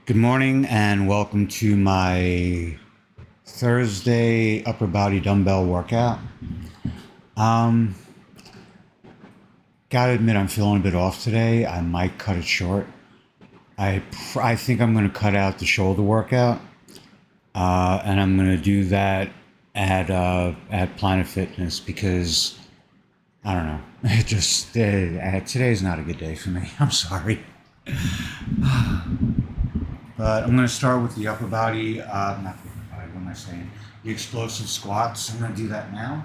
Good morning and welcome to my Thursday upper body dumbbell workout. Um, Gotta admit I'm feeling a bit off today. I might cut it short. I think I'm gonna cut out the shoulder workout, and I'm gonna do that at Planet Fitness because I don't know. Today's not a good day for me. I'm sorry. But I'm going to start with the upper body, not the upper body, what am I saying? The explosive squats. I'm going to do that now.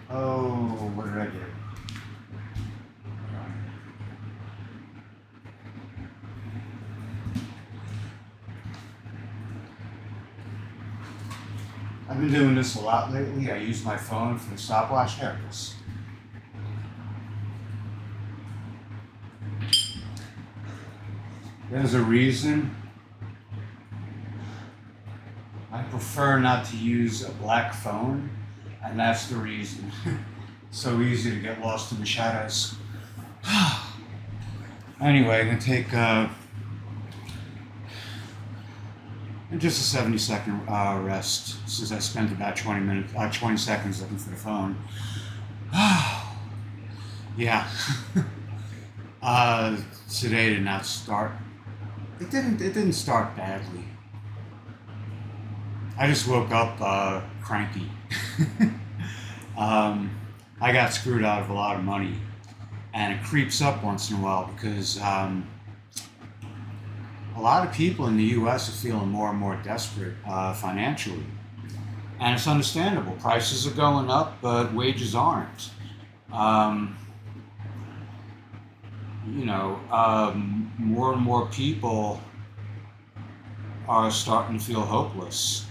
Oh, what did I do? I've been doing this a lot lately. I use my phone for the stopwatch. There it is. There's a reason. I prefer not to use a black phone, and that's the reason. So easy to get lost in the shadows. Anyway, I'm gonna take just a 70-second rest since I spent about 20 seconds looking for the phone. Yeah. Today did not start. It didn't start badly. I just woke up cranky. I got screwed out of a lot of money, and it creeps up once in a while because a lot of people in the U.S. are feeling more and more desperate financially, and it's understandable. Prices are going up, but wages aren't. More and more people are starting to feel hopeless,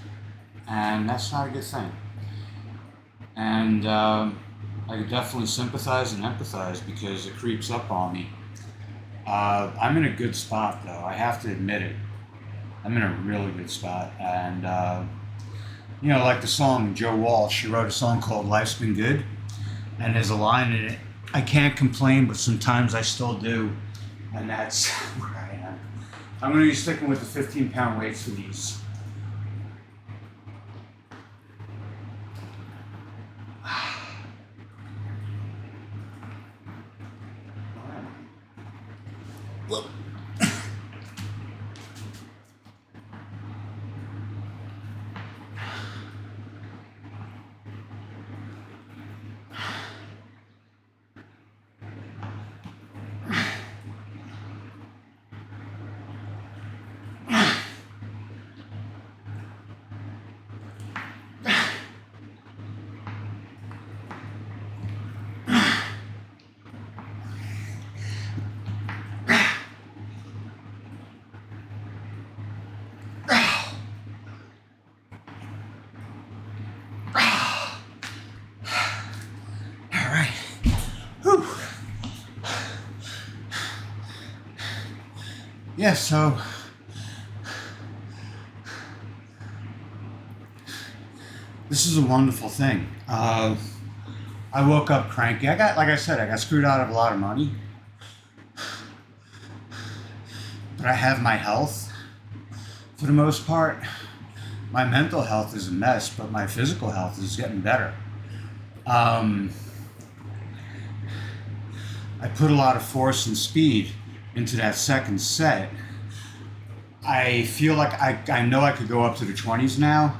and that's not a good thing. And I could definitely sympathize and empathize because it creeps up on me. I'm in a good spot, though. I have to admit it. I'm in a really good spot, and like the song Joe Walsh. She wrote a song called "Life's Been Good," and there's a line in it. I can't complain, but sometimes I still do, and that's where I am. I'm going to be sticking with the 15-pound weights for these. Well, yeah, so this is a wonderful thing. I woke up cranky. Like I said, I got screwed out of a lot of money, but I have my health. for the most part, my mental health is a mess, but my physical health is getting better. I put a lot of force and speed into that second set. I feel like I know I could go up to the 20s now,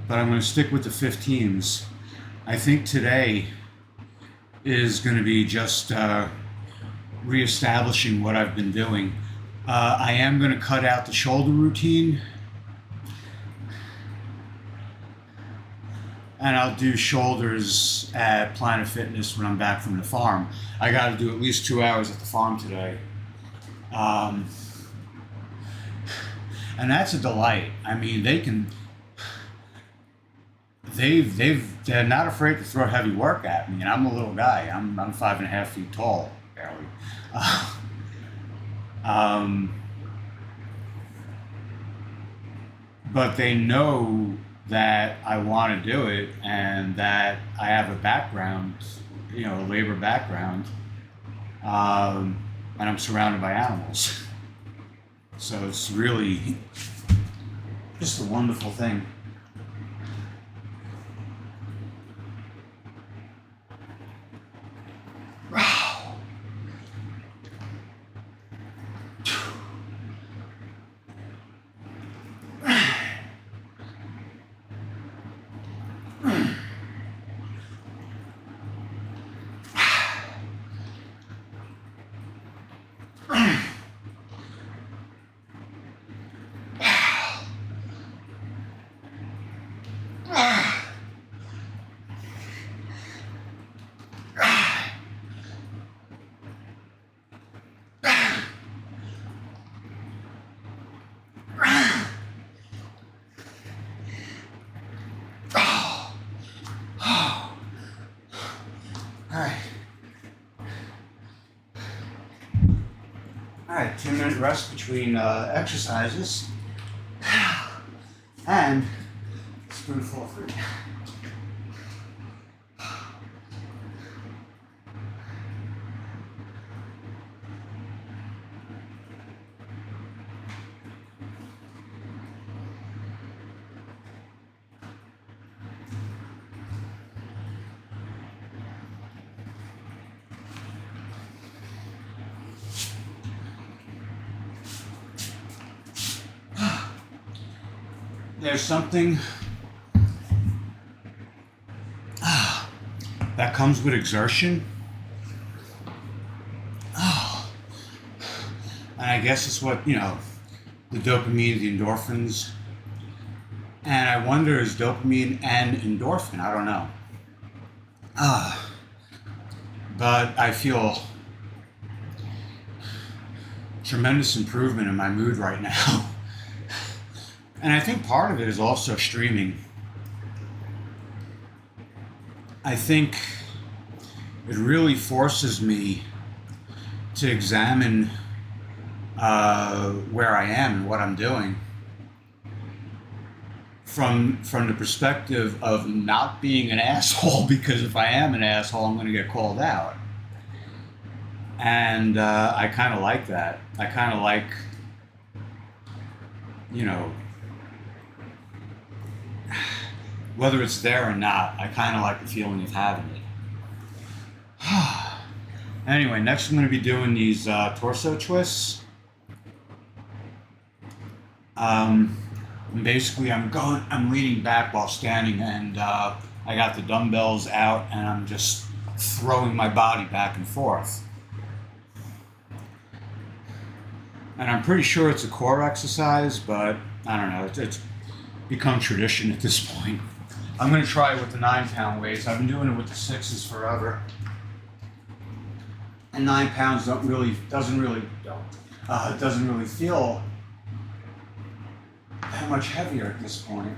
but I'm going to stick with the 15s. I think today is going to be just reestablishing what I've been doing. I am going to cut out the shoulder routine, and I'll do shoulders at Planet Fitness when I'm back from the farm. I got to do at least 2 hours at the farm today. And that's a delight. I mean, they're not afraid to throw heavy work at me, and I'm a little guy. I'm 5.5 feet tall, barely. But they know that I want to do it and that I have a background, a labor background, and I'm surrounded by animals. So it's really just a wonderful thing. Wow. All right, 2-minute rest between exercises, and spoonful of food. There's something that comes with exertion. And I guess it's what, the dopamine, the endorphins. And I wonder, is dopamine and endorphin? I don't know. But I feel tremendous improvement in my mood right now. And I think part of it is also streaming. I think it really forces me to examine where I am and what I'm doing from the perspective of not being an asshole, because if I am an asshole, I'm going to get called out. And I kind of like that. I kind of like, whether it's there or not, I kind of like the feeling of having it. Anyway, next I'm going to be doing these torso twists. Basically, I'm leaning back while standing, and I got the dumbbells out, and I'm just throwing my body back and forth. And I'm pretty sure it's a core exercise, but I don't know. It's become tradition at this point. I'm going to try it with the 9-pound weights. I've been doing it with the 6s forever. And 9 pounds doesn't really feel that much heavier at this point.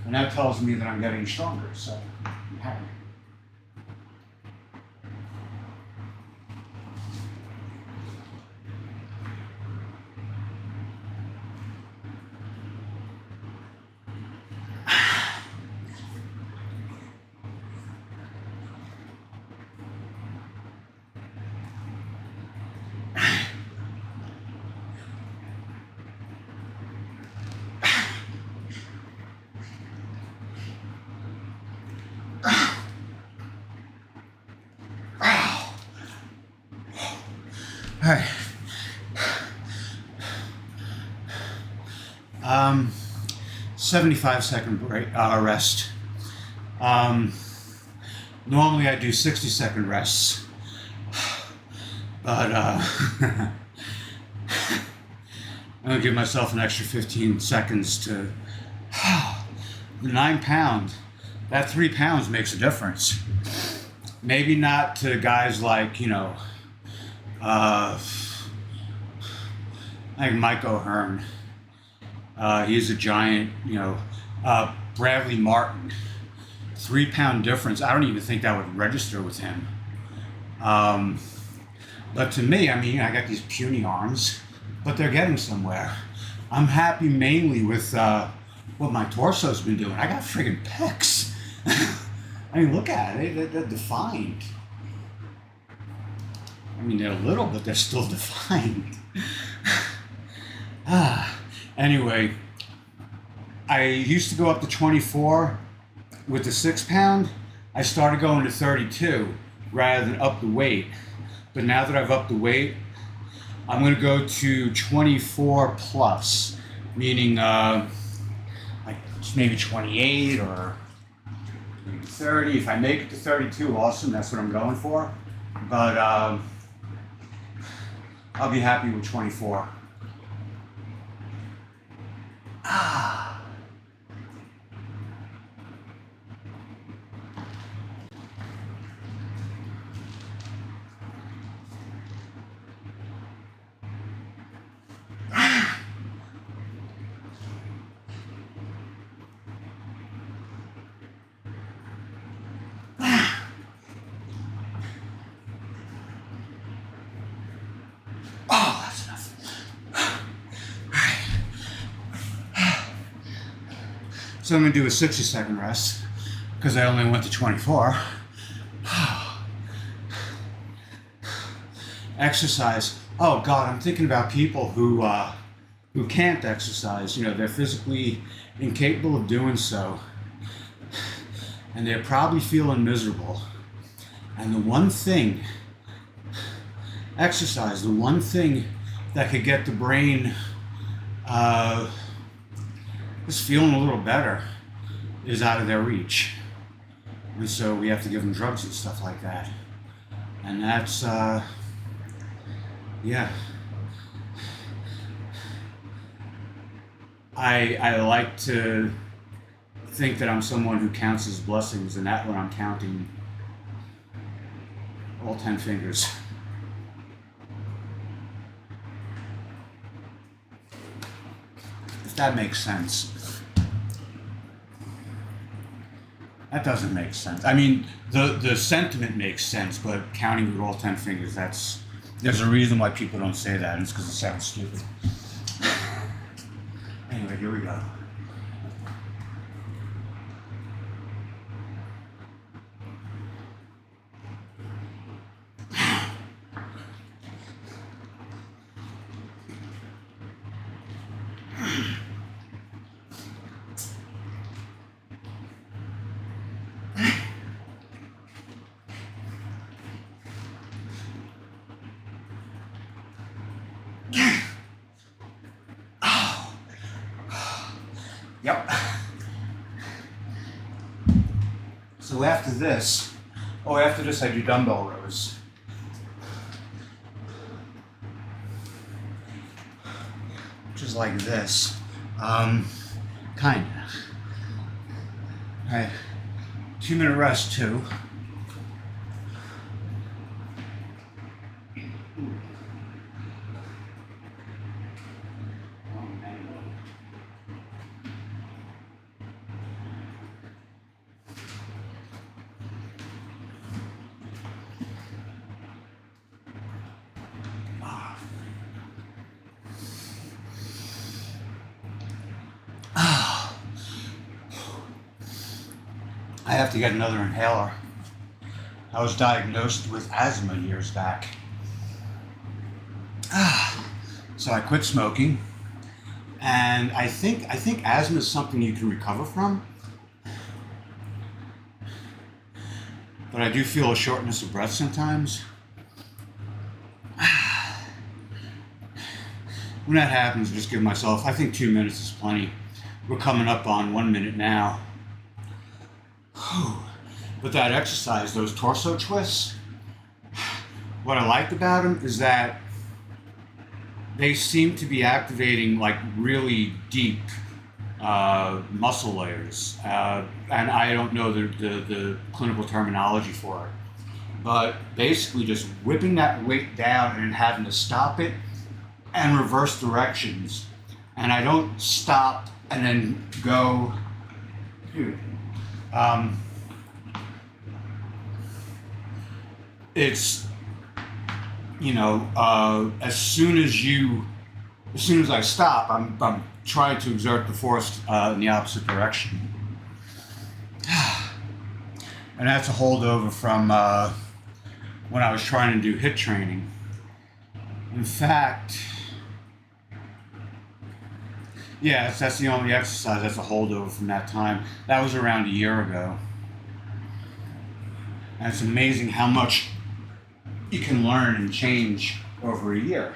And that tells me that I'm getting stronger, so I'm happy. All right. 75-second break, rest. Normally I do 60-second rests, but I'm gonna give myself an extra 15 seconds to. The 9 pound, that 3 pounds makes a difference. Maybe not to guys like, I think Mike O'Hearn. He's a giant, Bradley Martin. 3 pound difference. I don't even think that would register with him. But to me, I got these puny arms, but they're getting somewhere. I'm happy mainly with what my torso's been doing. I got friggin' pecs. Look at it. They're defined. They're little, but they're still defined. Anyway, I used to go up to 24 with the 6 pound. I started going to 32 rather than up the weight. But now that I've upped the weight, I'm going to go to 24 plus, meaning like maybe 28 or maybe 30. If I make it to 32, awesome. That's what I'm going for. But I'll be happy with 24. Oh, that's enough. So I'm going to do a 60-second rest because I only went to 24. Exercise. Oh God, I'm thinking about people who can't exercise. They're physically incapable of doing so, and they're probably feeling miserable. And the one thing, exercise, the one thing that could get the brain just feeling a little better is out of their reach. And so we have to give them drugs and stuff like that. And that's, yeah. I like to think that I'm someone who counts his blessings, and that when I'm counting all 10 fingers. If that makes sense. That doesn't make sense. The sentiment makes sense, but counting with all 10 fingers, there's a reason why people don't say that, and it's because it sounds stupid. Anyway, here we go. Yep. So after this I do dumbbell rows. Which is like this. Kinda. Alright. 2-minute rest too. I have to get another inhaler. I was diagnosed with asthma years back. So I quit smoking, and I think asthma is something you can recover from. But I do feel a shortness of breath sometimes. when that happens, just give myself, I think 2 minutes is plenty. We're coming up on 1 minute now. But that exercise, those torso twists, what I liked about them is that they seem to be activating like really deep muscle layers. And I don't know the clinical terminology for it. But basically just whipping that weight down and having to stop it and reverse directions. And I don't stop and then go, dude. It's, you know, as soon as I stop, I'm trying to exert the force in the opposite direction. And that's a holdover from when I was trying to do HIIT training. In fact, yeah, that's the only exercise that's a holdover from that time. That was around a year ago. And it's amazing how much you can learn and change over a year.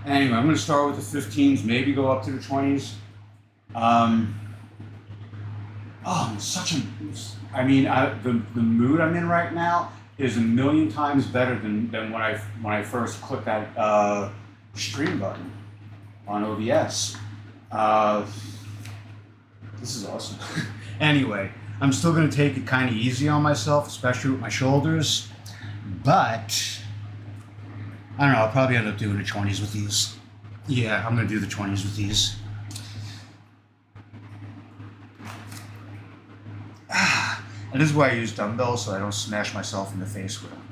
Anyway, I'm going to start with the 15s, maybe go up to the 20s. The mood I'm in right now is a million times better than when I first clicked that stream button on OBS. This is awesome. Anyway, I'm still going to take it kind of easy on myself, especially with my shoulders. But I don't know, I'll probably end up doing the 20s with these. Yeah, I'm going to do the 20s with these. And this is why I use dumbbells, so I don't smash myself in the face with them.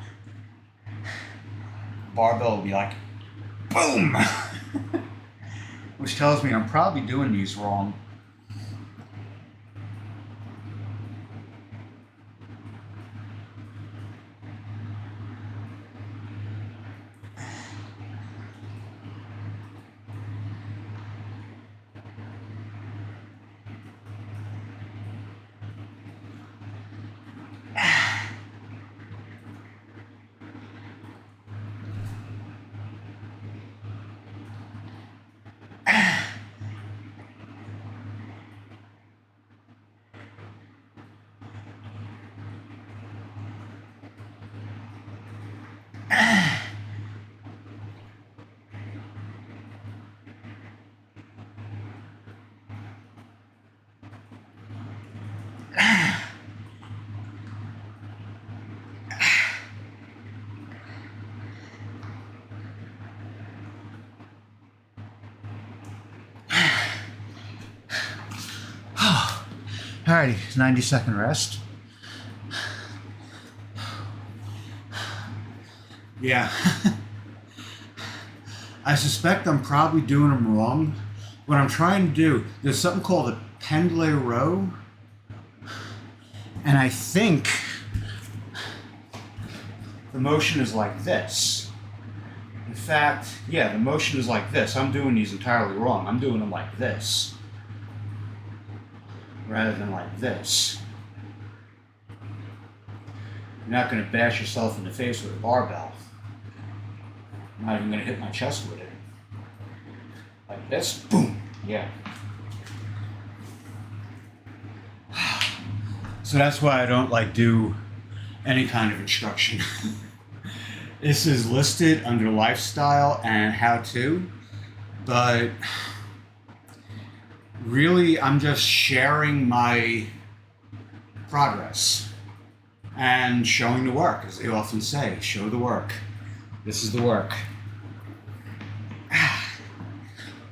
Barbell will be like, boom! Which tells me I'm probably doing these wrong. Alrighty, 90-second rest. Yeah. I suspect I'm probably doing them wrong. What I'm trying to do, there's something called a pendlay row. And I think the motion is like this. In fact, yeah, the motion is like this. I'm doing these entirely wrong. I'm doing them like this, rather than like this. You're not going to bash yourself in the face with a barbell. I'm not even going to hit my chest with it. Like this, boom, yeah. So that's why I don't like do any kind of instruction. This is listed under lifestyle and how to, but really I'm just sharing my progress and showing the work, as they often say, show the work. This is the work.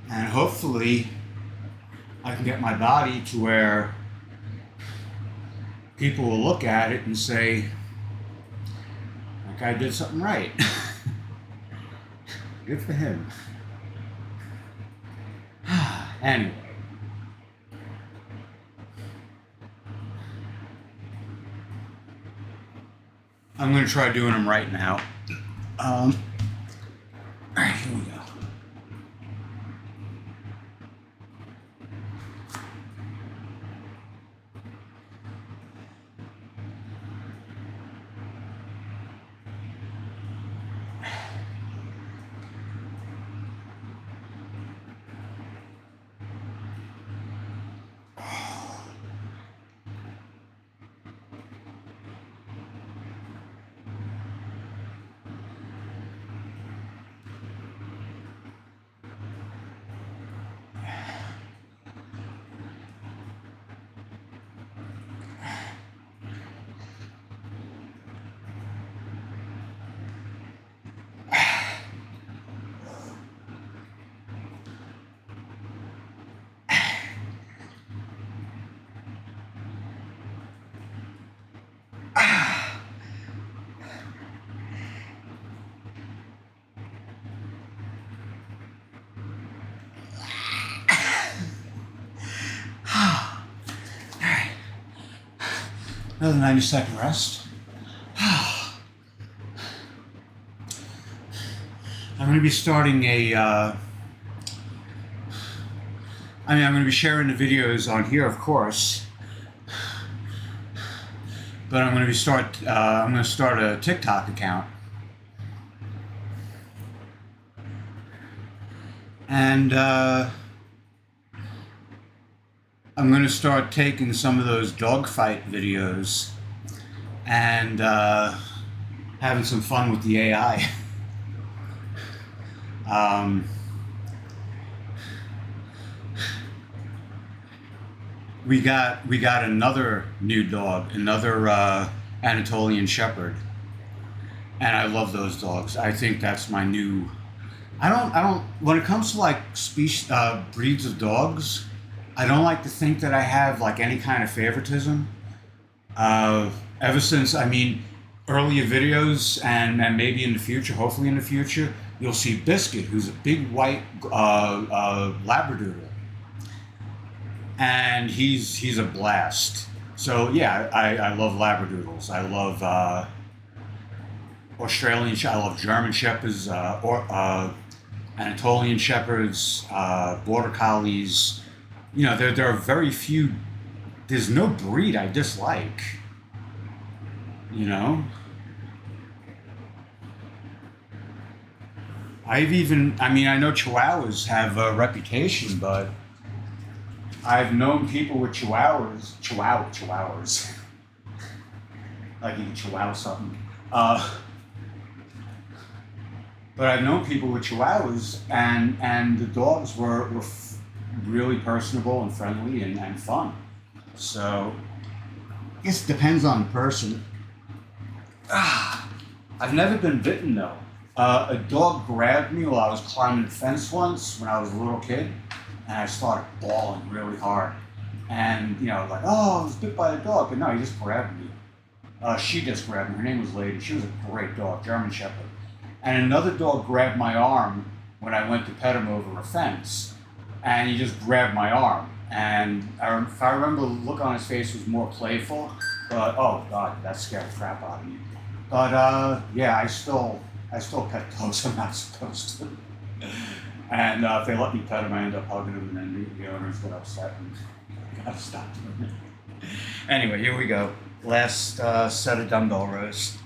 And hopefully I can get my body to where people will look at it and say, that guy did something right. Good for him. Anyway. I'm going to try doing them right now. All right, here we go. Another 90-second rest. I'm going to be starting I'm going to be sharing the videos on here, of course, but I'm going to start a TikTok account, and I'm going to start taking some of those dogfight videos and having some fun with the AI. We got another new dog, another Anatolian Shepherd, and I love those dogs. I think that's my new. I don't. When it comes to like breeds of dogs, I don't like to think that I have like any kind of favoritism. Ever since, earlier videos and maybe in the future, hopefully in the future, you'll see Biscuit, who's a big white Labradoodle. And he's a blast. So yeah, I love Labradoodles. I love Australian. I love German Shepherds, Anatolian Shepherds, Border Collies. You know, there are very few. There's no breed I dislike. You know. I know Chihuahuas have a reputation, but I've known people with Chihuahuas, like you can Chihuahua something. But I've known people with Chihuahuas, and the dogs were really personable and friendly and fun. So, I guess it depends on the person. I've never been bitten though. A dog grabbed me while I was climbing the fence once when I was a little kid. And I started bawling really hard. And, like, oh, I was bit by the dog. But no, he just grabbed me. She just grabbed me. Her name was Lady. She was a great dog, German Shepherd. And another dog grabbed my arm when I went to pet him over a fence. And he just grabbed my arm. And if I remember, the look on his face was more playful. But, oh, God, that scared the crap out of me. But, yeah, I still pet dogs. I'm not supposed to. And if they let me pet him, I end up hugging him, and then the owners get upset, and I gotta stop doing it. Anyway, here we go. Last set of dumbbell rows.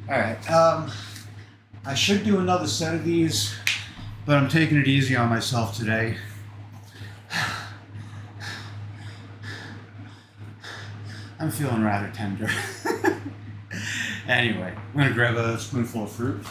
Alright, I should do another set of these, but I'm taking it easy on myself today. I'm feeling rather tender. Anyway, I'm going to grab a spoonful of fruit.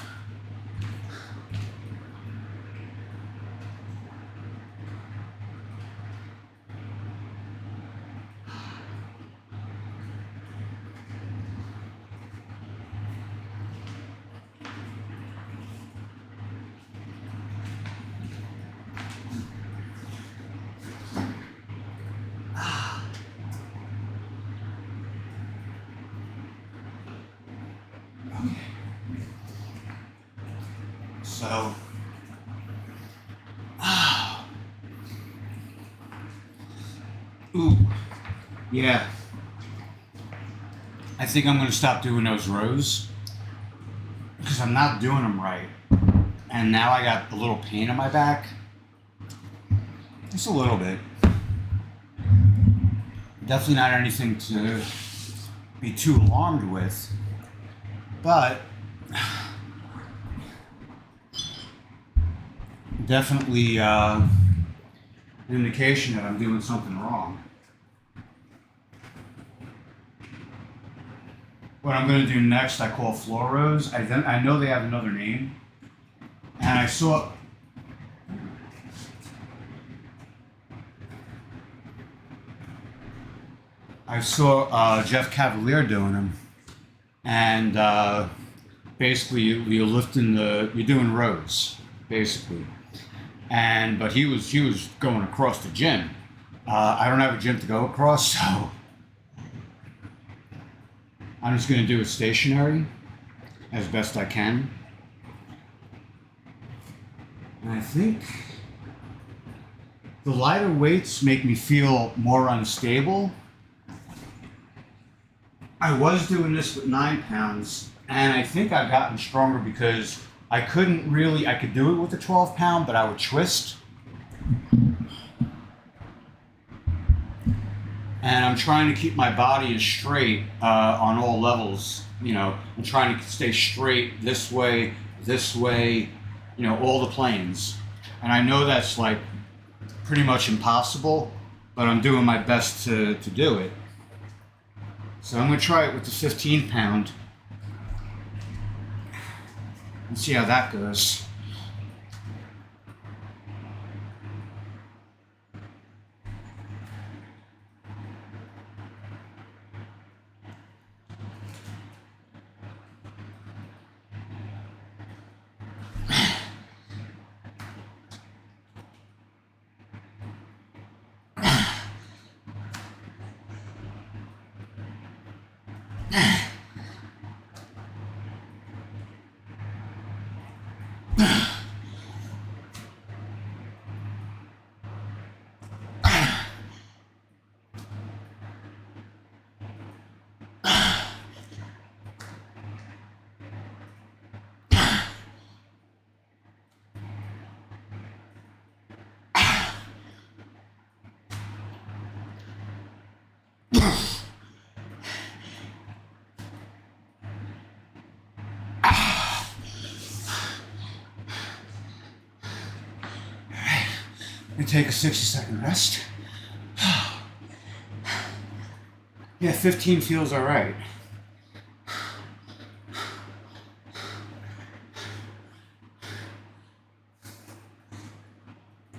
So, ooh, yeah. I think I'm going to stop doing those rows. because I'm not doing them right. And now I got a little pain in my back. Just a little bit. Definitely not anything to be too alarmed with. But definitely an indication that I'm doing something wrong. What I'm going to do next, I call floor rows. I know they have another name. And I saw Jeff Cavalier doing them. And basically you're doing rows, basically. But he was going across the gym. I don't have a gym to go across, so I'm just going to do it stationary as best I can. And I think the lighter weights make me feel more unstable. I was doing this with 9 pounds, and I think I've gotten stronger because I could do it with the 12 pound, but I would twist. And I'm trying to keep my body straight on all levels. I'm trying to stay straight this way, all the planes. And I know that's like pretty much impossible, but I'm doing my best to do it. So I'm going to try it with the 15 pound and see how that goes. And take a 60-second rest. Yeah, 15 feels all right.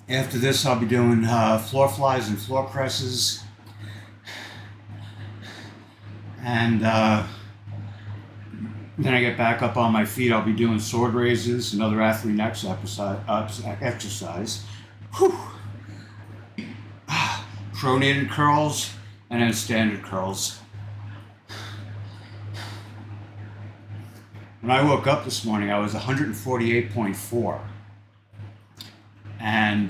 After this, I'll be doing floor flies and floor presses. And then I get back up on my feet, I'll be doing sword raises, another athlete next exercise. Whew. Pronated curls and then standard curls. When I woke up this morning, I was 148.4. And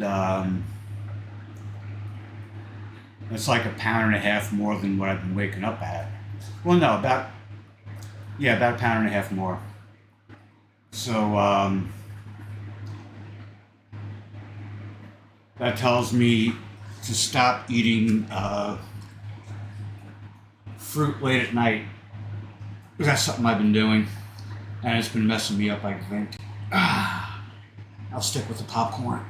that's like 1.5 pounds more than what I've been waking up at. Well, no, about 1.5 pounds more. So that tells me to stop eating fruit late at night. That's something I've been doing, and it's been messing me up, I think. I'll stick with the popcorn.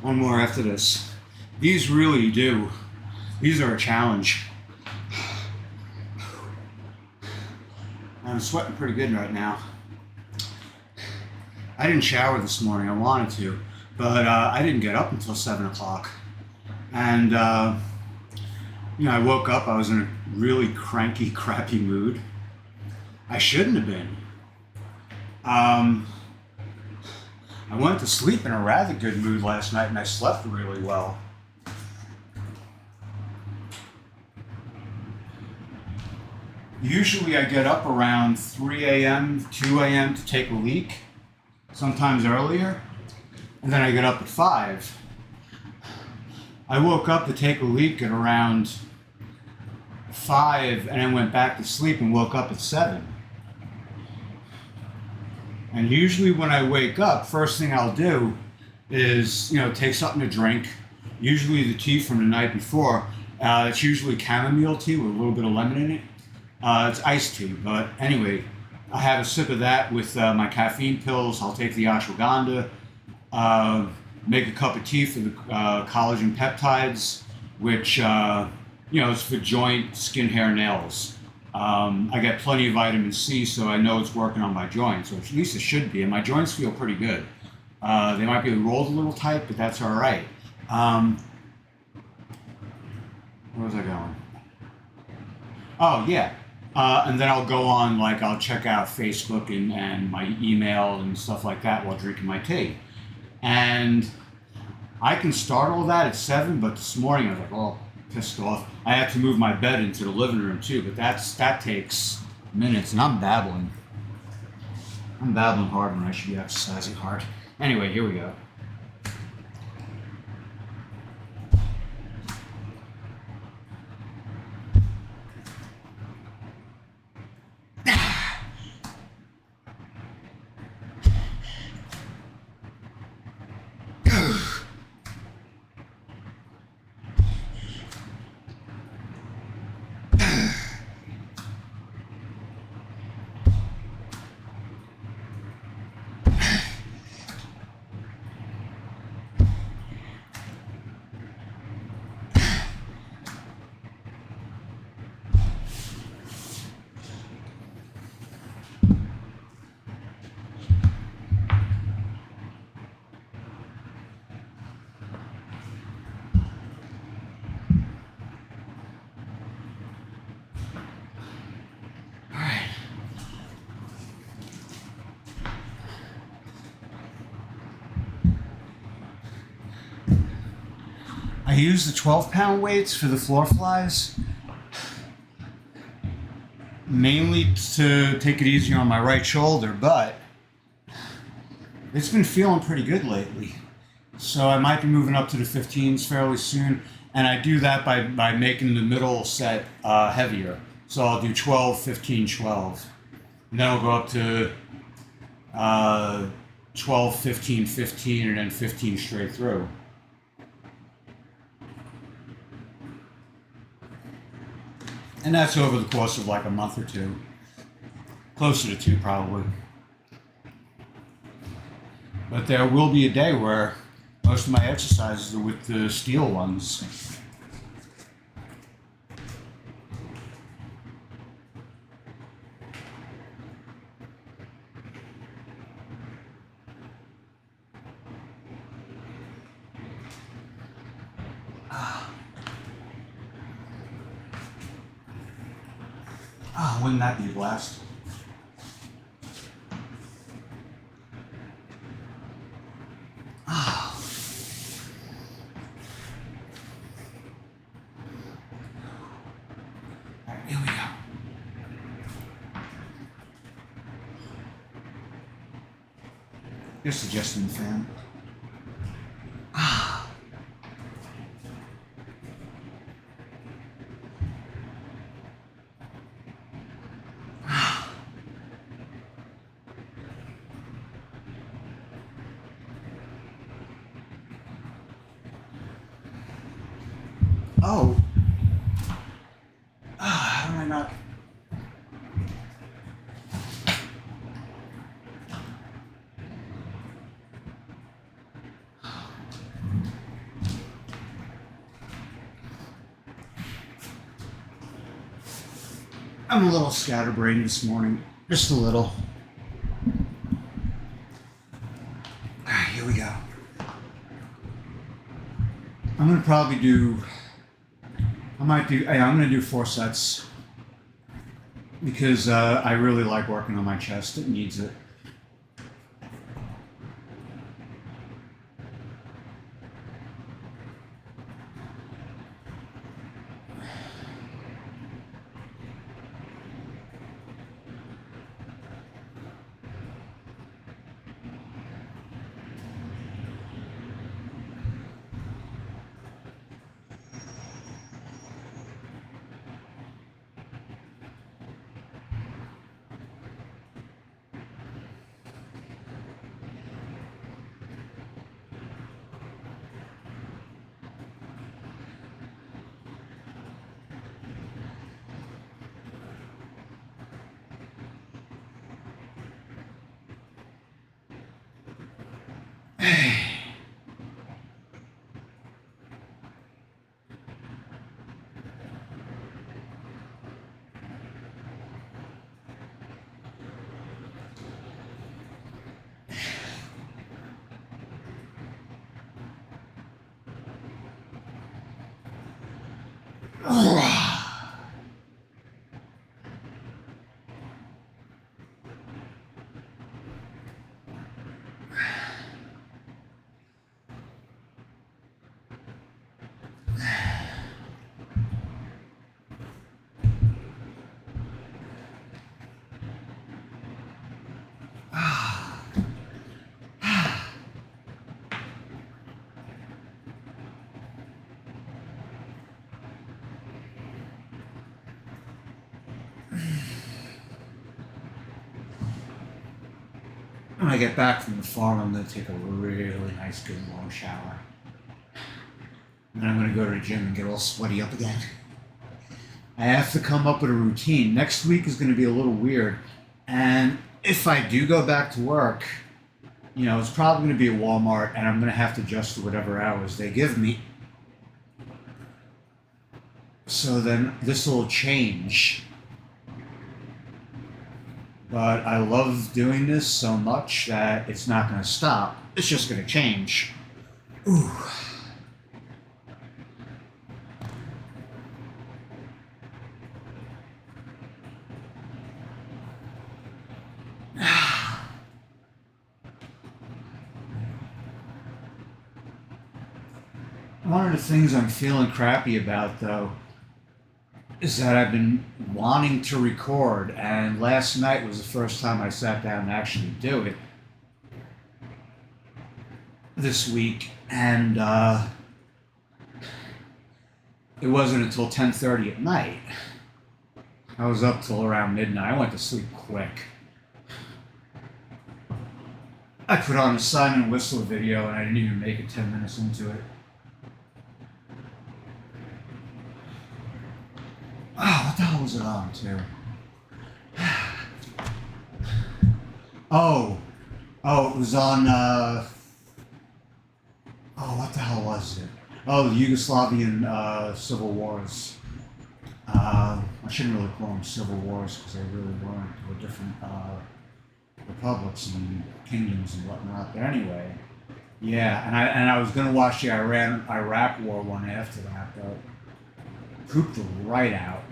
One more after this. These really do. These are a challenge. I'm sweating pretty good right now. I didn't shower this morning. I wanted to, but I didn't get up until 7 o'clock. And, I woke up. I was in a really cranky, crappy mood. I shouldn't have been. I went to sleep in a rather good mood last night, and I slept really well. Usually I get up around 3 a.m., 2 a.m. to take a leak, sometimes earlier, and then I get up at 5. I woke up to take a leak at around 5 and then went back to sleep and woke up at 7. And usually when I wake up, first thing I'll do is, take something to drink, usually the tea from the night before. It's usually chamomile tea with a little bit of lemon in it. It's iced tea, but anyway, I have a sip of that with my caffeine pills. I'll take the ashwagandha, make a cup of tea for the collagen peptides, which, is for joint, skin, hair, nails. I get plenty of vitamin C, so I know it's working on my joints, or at least it should be, and my joints feel pretty good. They might be rolled a little tight, but that's all right. Where was I going? Oh, yeah. And then I'll go on, I'll check out Facebook and my email and stuff like that while drinking my tea. And I can start all that at 7, but this morning I was like, oh, pissed off. I had to move my bed into the living room too, but that takes minutes, and I'm babbling. I'm babbling hard when I should be exercising hard. Anyway, here we go. I use the 12-pound weights for the floor flies, mainly to take it easier on my right shoulder, but it's been feeling pretty good lately. So I might be moving up to the 15s fairly soon, and I do that by making the middle set heavier. So I'll do 12, 15, 12. And then I'll go up to 12, 15, 15, and then 15 straight through. And that's over the course of a month or two. Closer to 2, probably. But there will be a day where most of my exercises are with the steel ones. Wouldn't that be a blast? All right, here we go. Just adjusting the fan. Oh. How am I not? I'm a little scatterbrained this morning. Just a little. Here we go. I'm gonna probably do. I'm gonna do 4 sets because I really like working on my chest. It needs it. When I get back from the farm, I'm going to take a really nice, good, long shower. And then I'm going to go to the gym and get all sweaty up again. I have to come up with a routine. Next week is going to be a little weird. And if I do go back to work, you know, it's probably going to be at Walmart, and I'm going to have to adjust to whatever hours they give me. So then this will change. But I love doing this so much that it's not going to stop. It's just going to change. Ooh. One of the things I'm feeling crappy about, though, is that I've been wanting to record, and last night was the first time I sat down and actually do it this week, and it wasn't until 10:30 at night. I was up till around midnight. I went to sleep quick. I put on a Simon Whistle video, and I didn't even make it 10 minutes into it. Oh, what the hell was it on, too? It was on, what the hell was it? Oh, the Yugoslavian civil wars. I shouldn't really call them civil wars because they really weren't. They were different republics and kingdoms and whatnot. But anyway, yeah, and I was going to watch the Iraq war one after that, but pooped right out.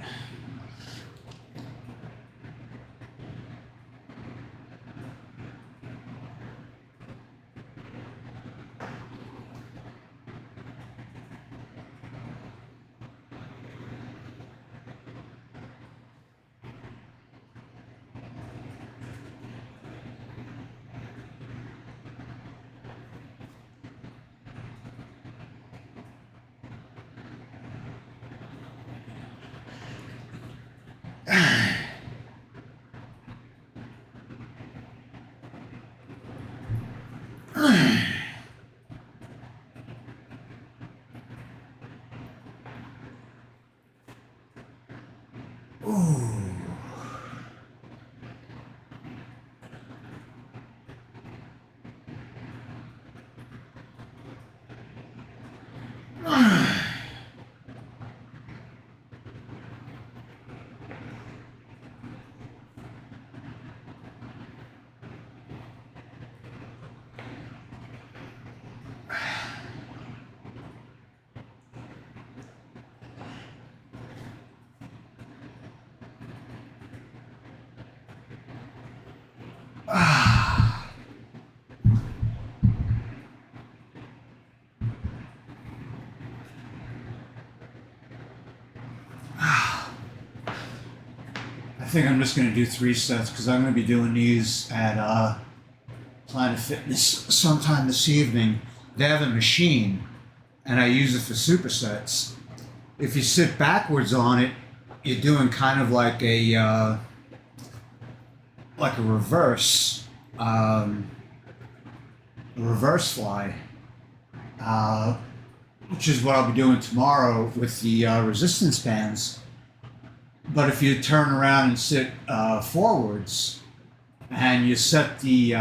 think I'm just going to do 3 sets because I'm going to be doing these at Planet Fitness sometime this evening. They have a machine, and I use it for supersets. If you sit backwards on it, you're doing kind of like a reverse fly, which is what I'll be doing tomorrow with the resistance bands. But if you turn around and sit forwards, and you set the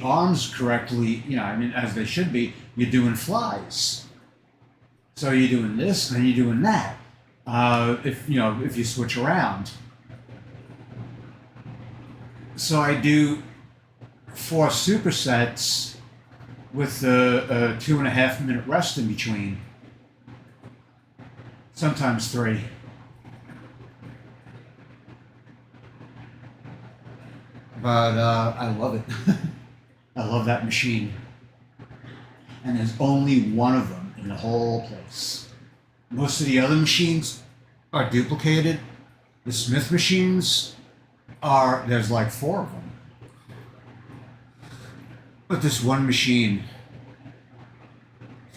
arms correctly, as they should be, you're doing flies. So you're doing this, and then you're doing that. If you switch around. So I do 4 supersets with a 2.5-minute rest in between. Sometimes 3. But I love it. I love that machine. And there's only one of them in the whole place. Most of the other machines are duplicated. The Smith machines there's like 4 of them. But this one machine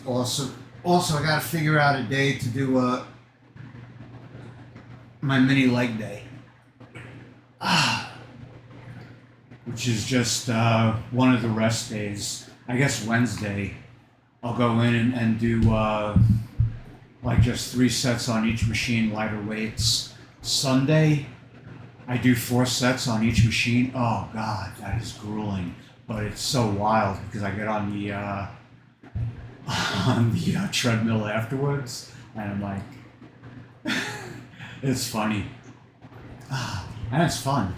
also I gotta figure out a day to do my mini leg day. Which is just one of the rest days. I guess Wednesday I'll go in and do like just 3 sets on each machine, lighter weights. Sunday I do 4 sets on each machine. Oh God, that is grueling. But it's so wild because I get on the treadmill afterwards, and I'm like, it's funny, and it's fun.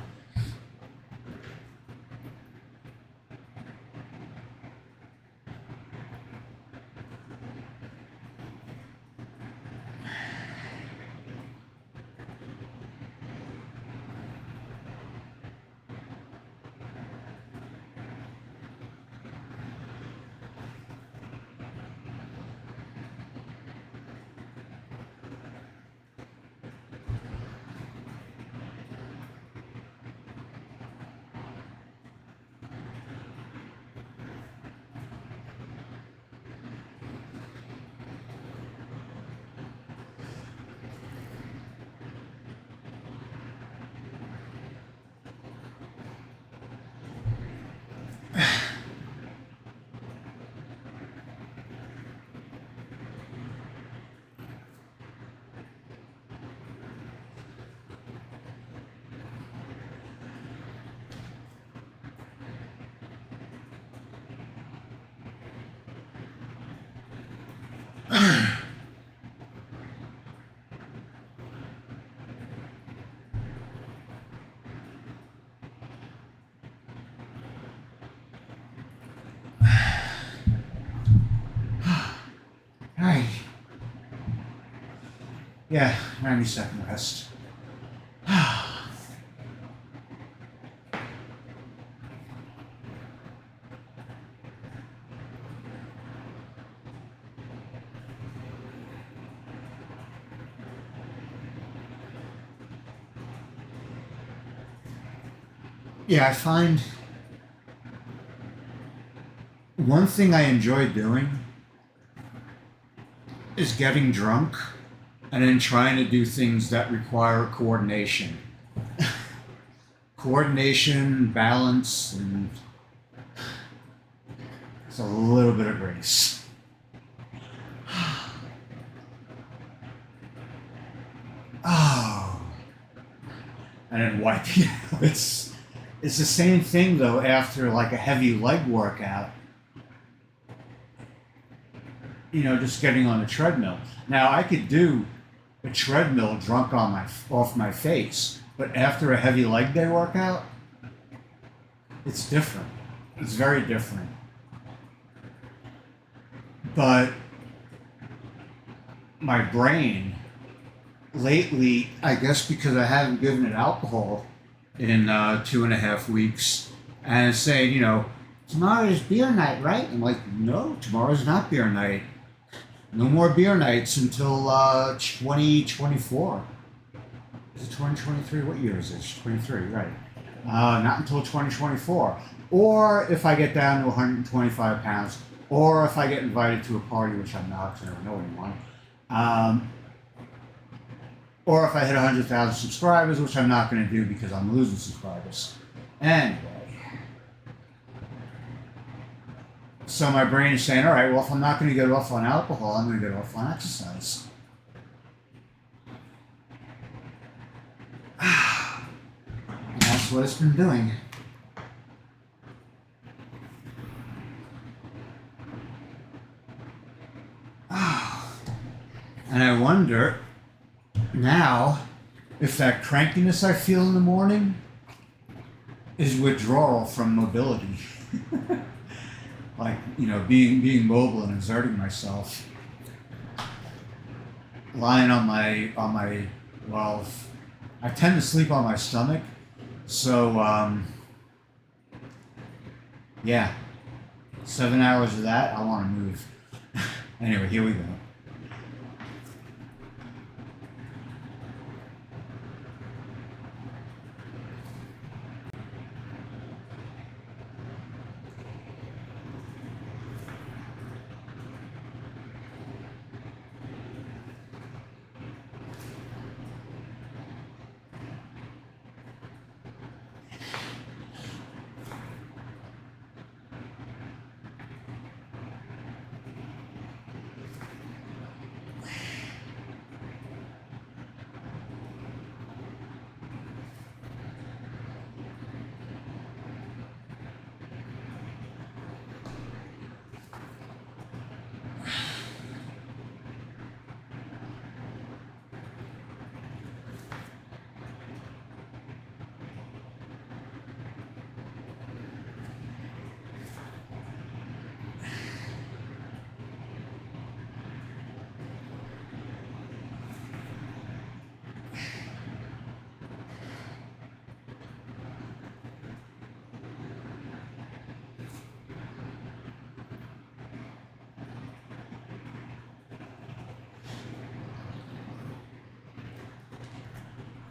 Alright. Yeah, 90-second rest. Yeah, I find one thing I enjoy doing is getting drunk and then trying to do things that require coordination. Coordination, balance, and it's a little bit of grace. Oh. And then wiping out. It's the same thing though after like a heavy leg workout. Just getting on a treadmill. Now I could do a treadmill drunk off my face, but after a heavy leg day workout, it's different. It's very different. But my brain lately, I guess because I haven't given it alcohol in 2.5 weeks, and it's saying, tomorrow is beer night, right? I'm like, no, tomorrow's not beer night. No more beer nights until 2024. Is it 2023? What year is it? It's 23, right. Not until 2024. Or if I get down to 125 pounds, or if I get invited to a party, which I'm not, because I don't know anyone, or if I hit 100,000 subscribers, which I'm not going to do because I'm losing subscribers. Anyway. So my brain is saying, all right, well, if I'm not going to get off on alcohol, I'm going to get off on exercise. And that's what it's been doing. And I wonder now if that crankiness I feel in the morning is withdrawal from mobility. Like, being mobile and exerting myself. Lying on my well, I tend to sleep on my stomach. So, yeah. 7 hours of that, I want to move. Anyway, here we go.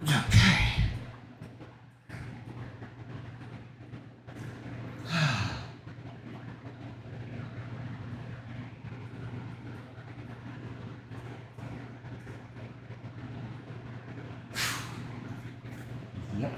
Okay. Yep.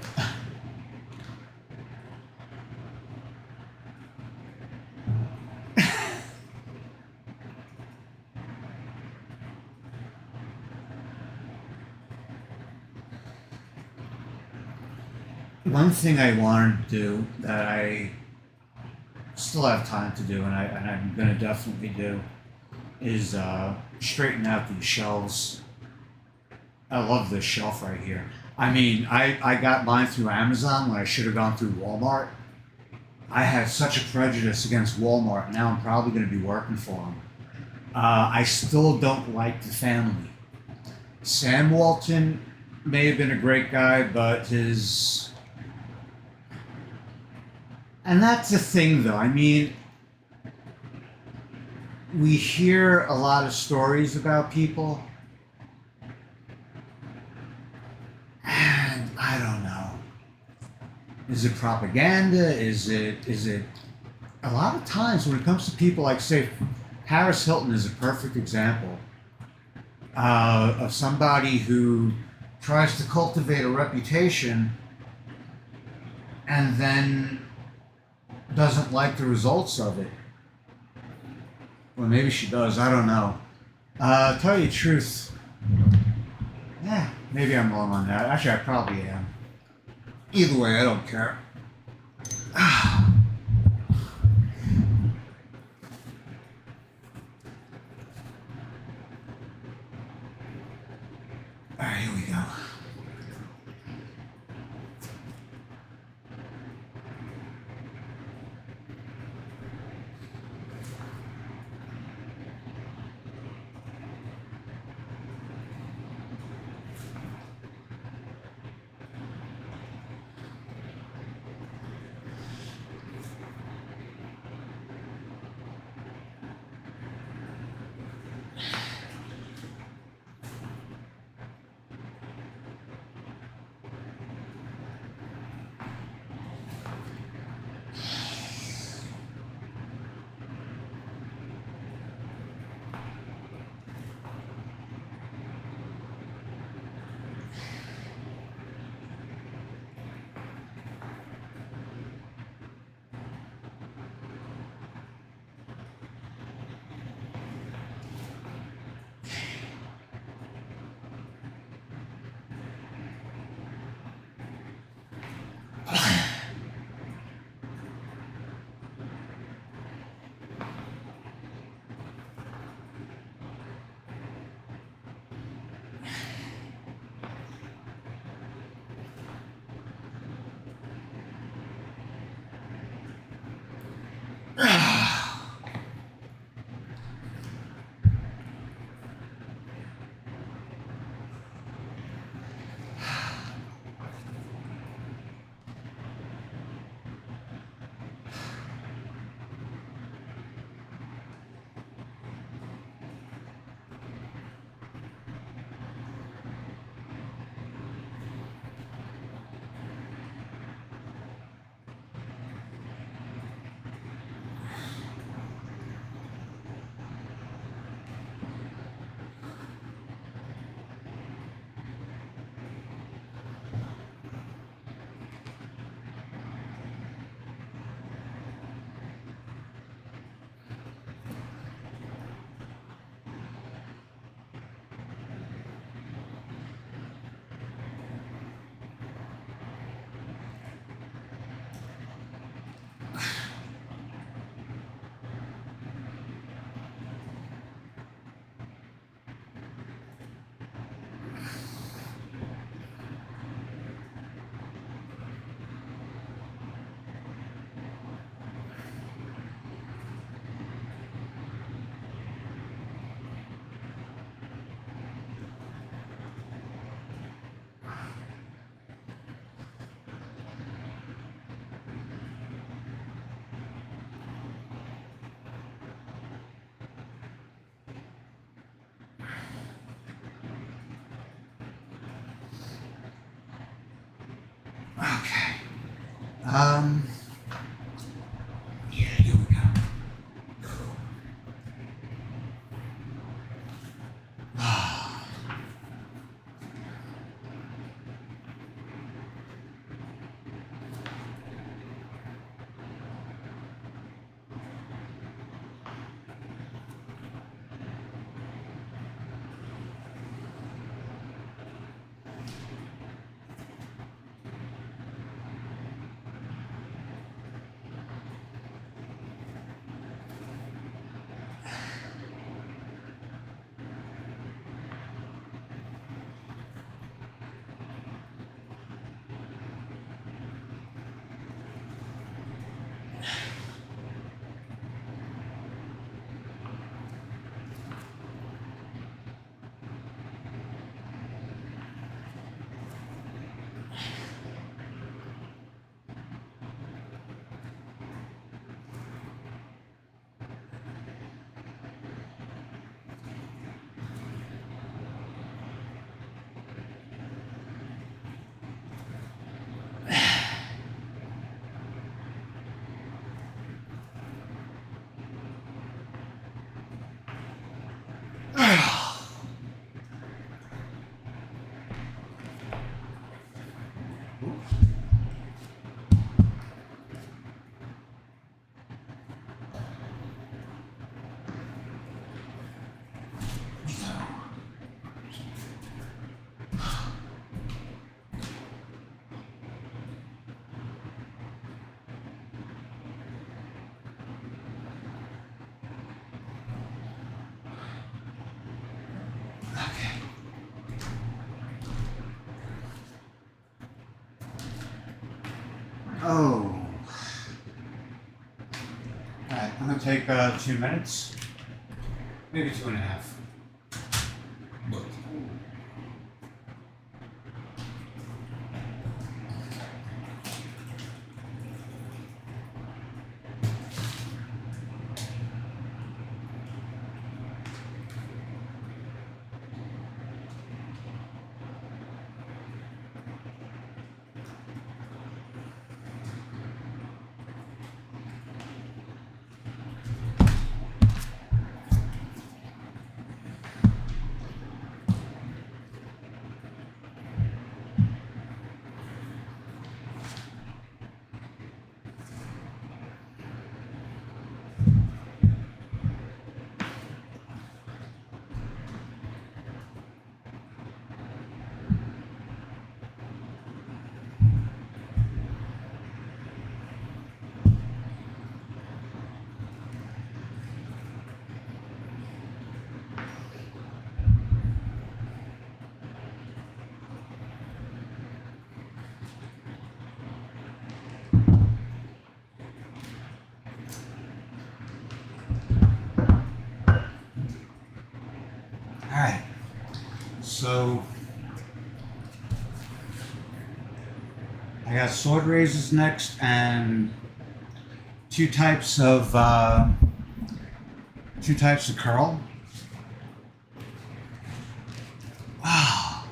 One thing I wanted to do that I still have time to do, and I'm going to definitely do, is straighten out these shelves. I love this shelf right here. I mean, I got mine through Amazon when I should have gone through Walmart. I had such a prejudice against Walmart, and now I'm probably going to be working for them. I still don't like the family. Sam Walton may have been a great guy, but his... And that's the thing, though. I mean, we hear a lot of stories about people, and I don't know. Is it propaganda? Is it... A lot of times when it comes to people like, say, Paris Hilton is a perfect example of somebody who tries to cultivate a reputation and then doesn't like the results of it. Well, maybe she does. I don't know. Tell you the truth. Yeah, maybe I'm wrong on that. Actually, I probably am. Either way, I don't care. All right, here we go. Okay. Yeah, here we go. Okay. Oh. Alright, I'm gonna take 2 minutes, maybe 2.5. So I got sword raises next, and two types of curl. Wow.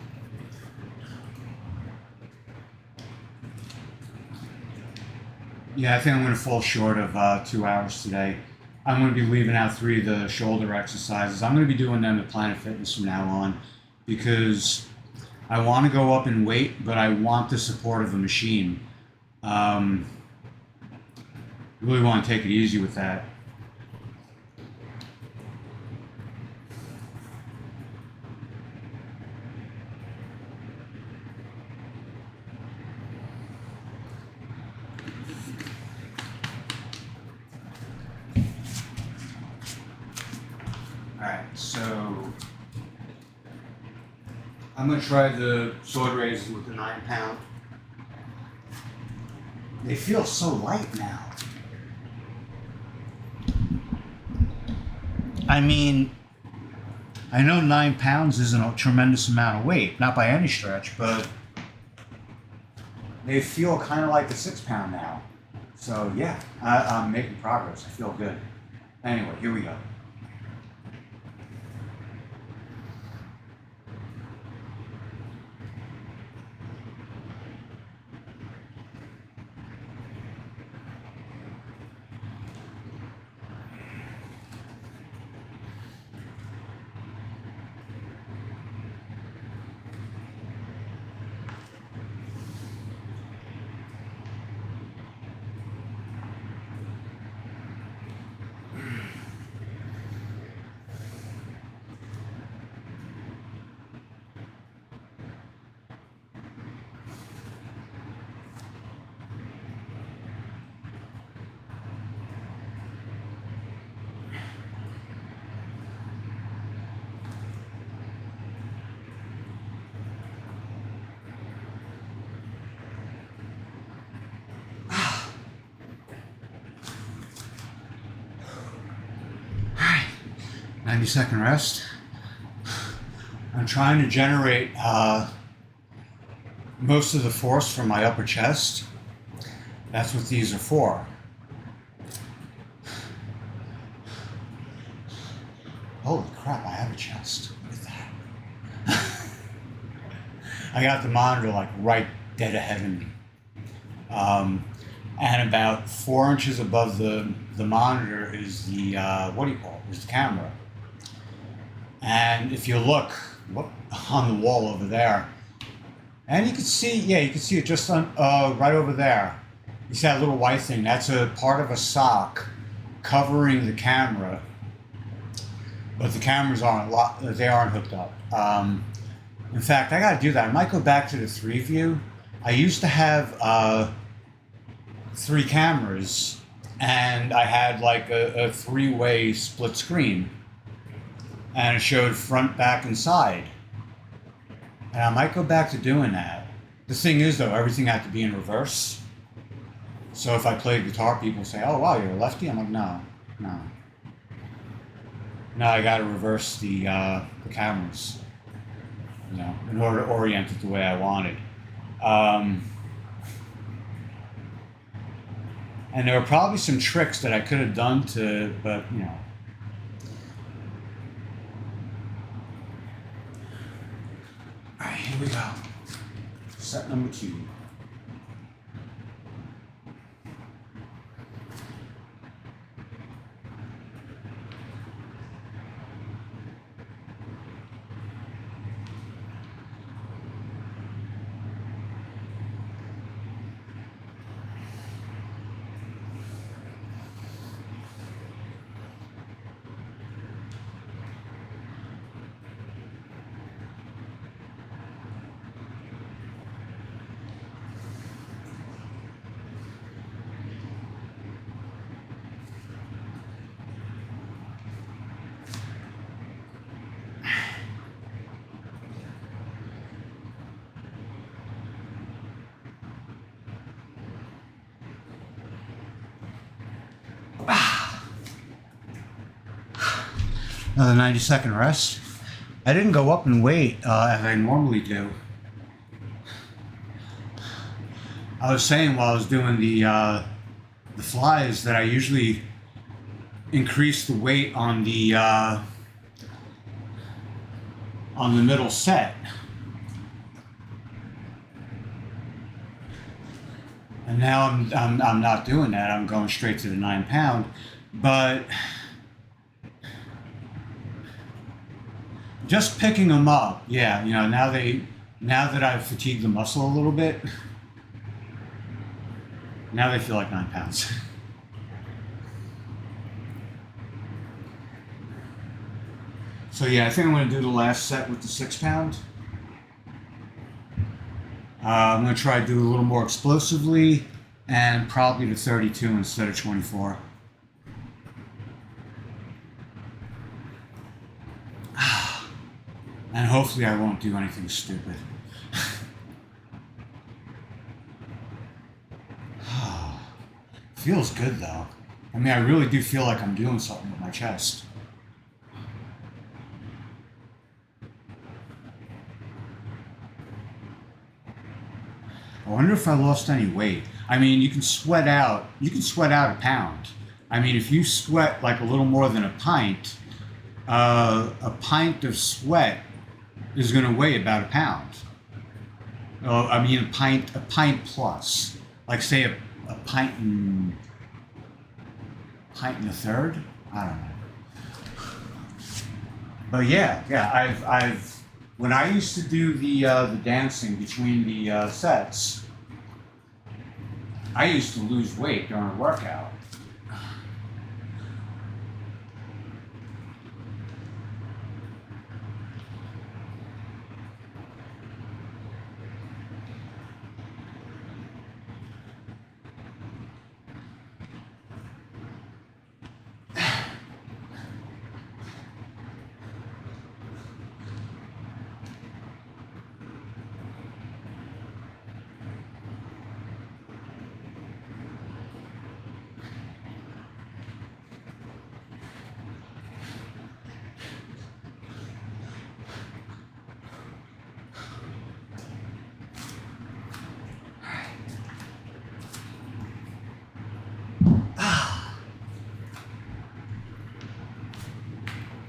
Yeah, I think I'm going to fall short of 2 hours today. I'm going to be leaving out 3 of the shoulder exercises. I'm going to be doing them at Planet Fitness from now on because I want to go up in weight, but I want the support of a machine. Really want to take it easy with that. Alright, so I'm going to try the sword raises with the 9-pound. They feel so light now. I mean, I know 9 pounds isn't a tremendous amount of weight, not by any stretch, but they feel kind of like the 6-pound now. So yeah, I'm making progress. I feel good. Anyway, here we go. Alright, 90-second rest. I'm trying to generate most of the force from my upper chest. That's what these are for. Holy crap, I have a chest. Look at that. I got the monitor like right dead ahead of me. And about 4 inches above the monitor is the, what do you call it? Is the camera. And if you look on the wall over there, and you can see, you can see it just on, right over there. You see that little white thing? That's a part of a sock covering the camera, but the cameras aren't hooked up. In fact, I got to do that. I might go back to the 3 view. I used to have 3 cameras, and I had like a 3-way split screen, and it showed front, back, and side. And I might go back to doing that. The thing is, though, everything had to be in reverse. So if I play guitar, people say, "Oh wow, you're a lefty." I'm like, no. Now I got to reverse the cameras, in order to orient it the way I wanted. And there were probably some tricks that I could have done but All right, here we go. Set number 2. Another 90-second rest. I didn't go up in weight as I normally do. I was saying while I was doing the flies that I usually increase the weight on the middle set, and now I'm not doing that. I'm going straight to the 9 pound, but just picking them up, yeah, you know, now that I've fatigued the muscle a little bit, now they feel like 9 pounds. So yeah, I think I'm going to do the last set with the 6 pound. I'm going to try to do a little more explosively, and probably the 32 instead of 24. And hopefully I won't do anything stupid. Feels good though. I mean, I really do feel like I'm doing something with my chest. I wonder if I lost any weight. I mean, you can sweat out a pound. I mean, if you sweat like a little more than a pint of sweat is going to weigh about a pound. I mean, a pint plus. Like say a pint and a third. I don't know. But yeah, I've when I used to do the dancing between the sets, I used to lose weight during a workout.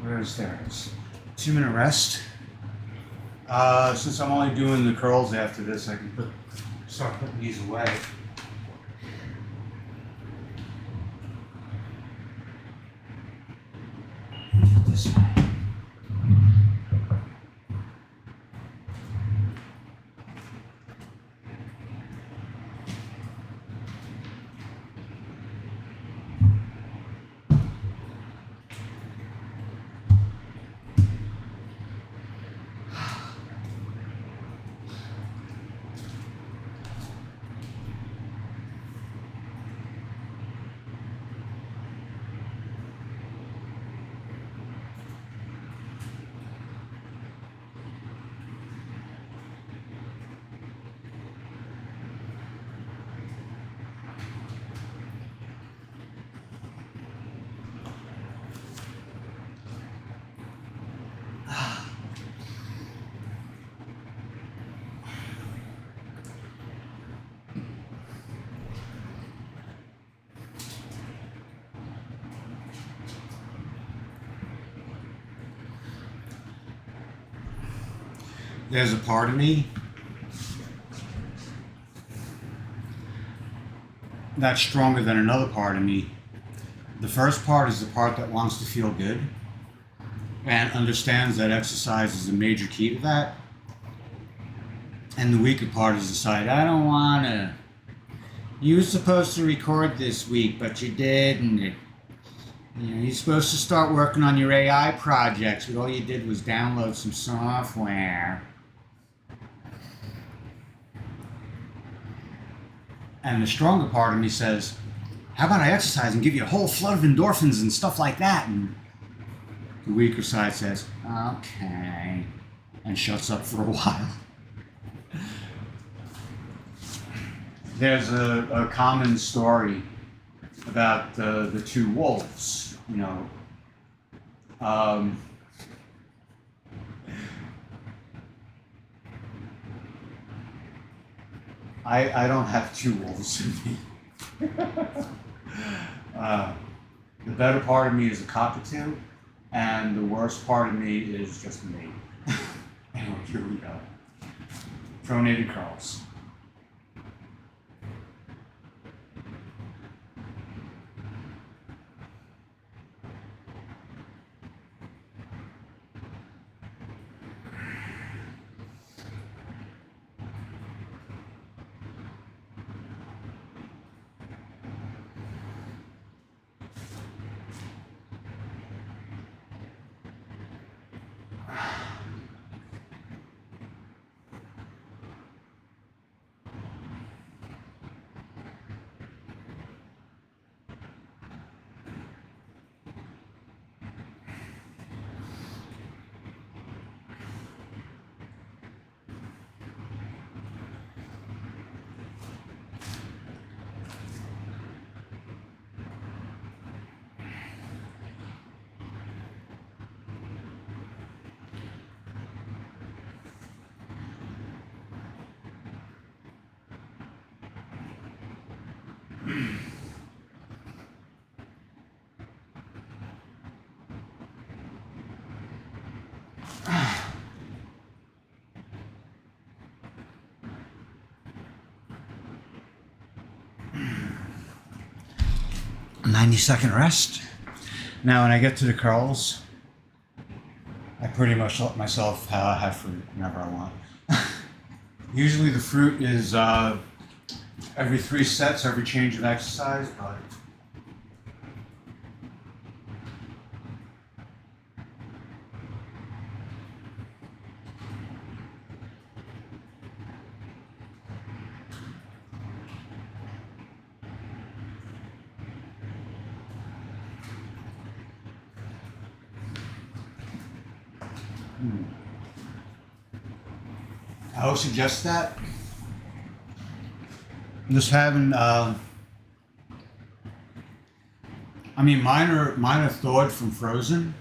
Where's theirs? 2-minute rest. Since I'm only doing the curls after this, I can start putting these away. This way. There's a part of me that's stronger than another part of me. The first part is the part that wants to feel good and understands that exercise is a major key to that. And the weaker part is the side, I don't want to. You were supposed to record this week, but you didn't. You know, you're supposed to start working on your AI projects, but all you did was download some software. And the stronger part of me says, how about I exercise and give you a whole flood of endorphins and stuff like that? And the weaker side says, okay, and shuts up for a while. There's a common story about the two wolves, you know. I don't have two wolves in me. uh, the better part of me is a cockatoo, and the worst part of me is just me. Anyway, here we go. Pronated curls. A 90-second rest. Now, when I get to the curls, I pretty much let myself have fruit whenever I want. Usually the fruit is every 3 sets, every change of exercise, but I would suggest that. Just having, mine are thawed from frozen,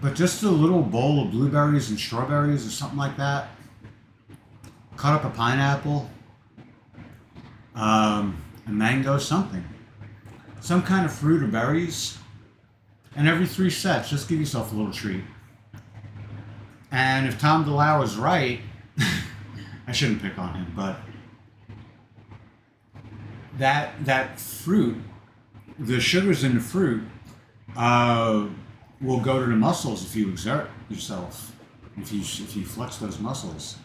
but just a little bowl of blueberries and strawberries or something like that. Cut up a pineapple, a mango, something. Some kind of fruit or berries. And every 3 sets, just give yourself a little treat. And if Tom DeLau is right, I shouldn't pick on him, but that fruit, the sugars in the fruit, will go to the muscles if you exert yourself, if you flex those muscles.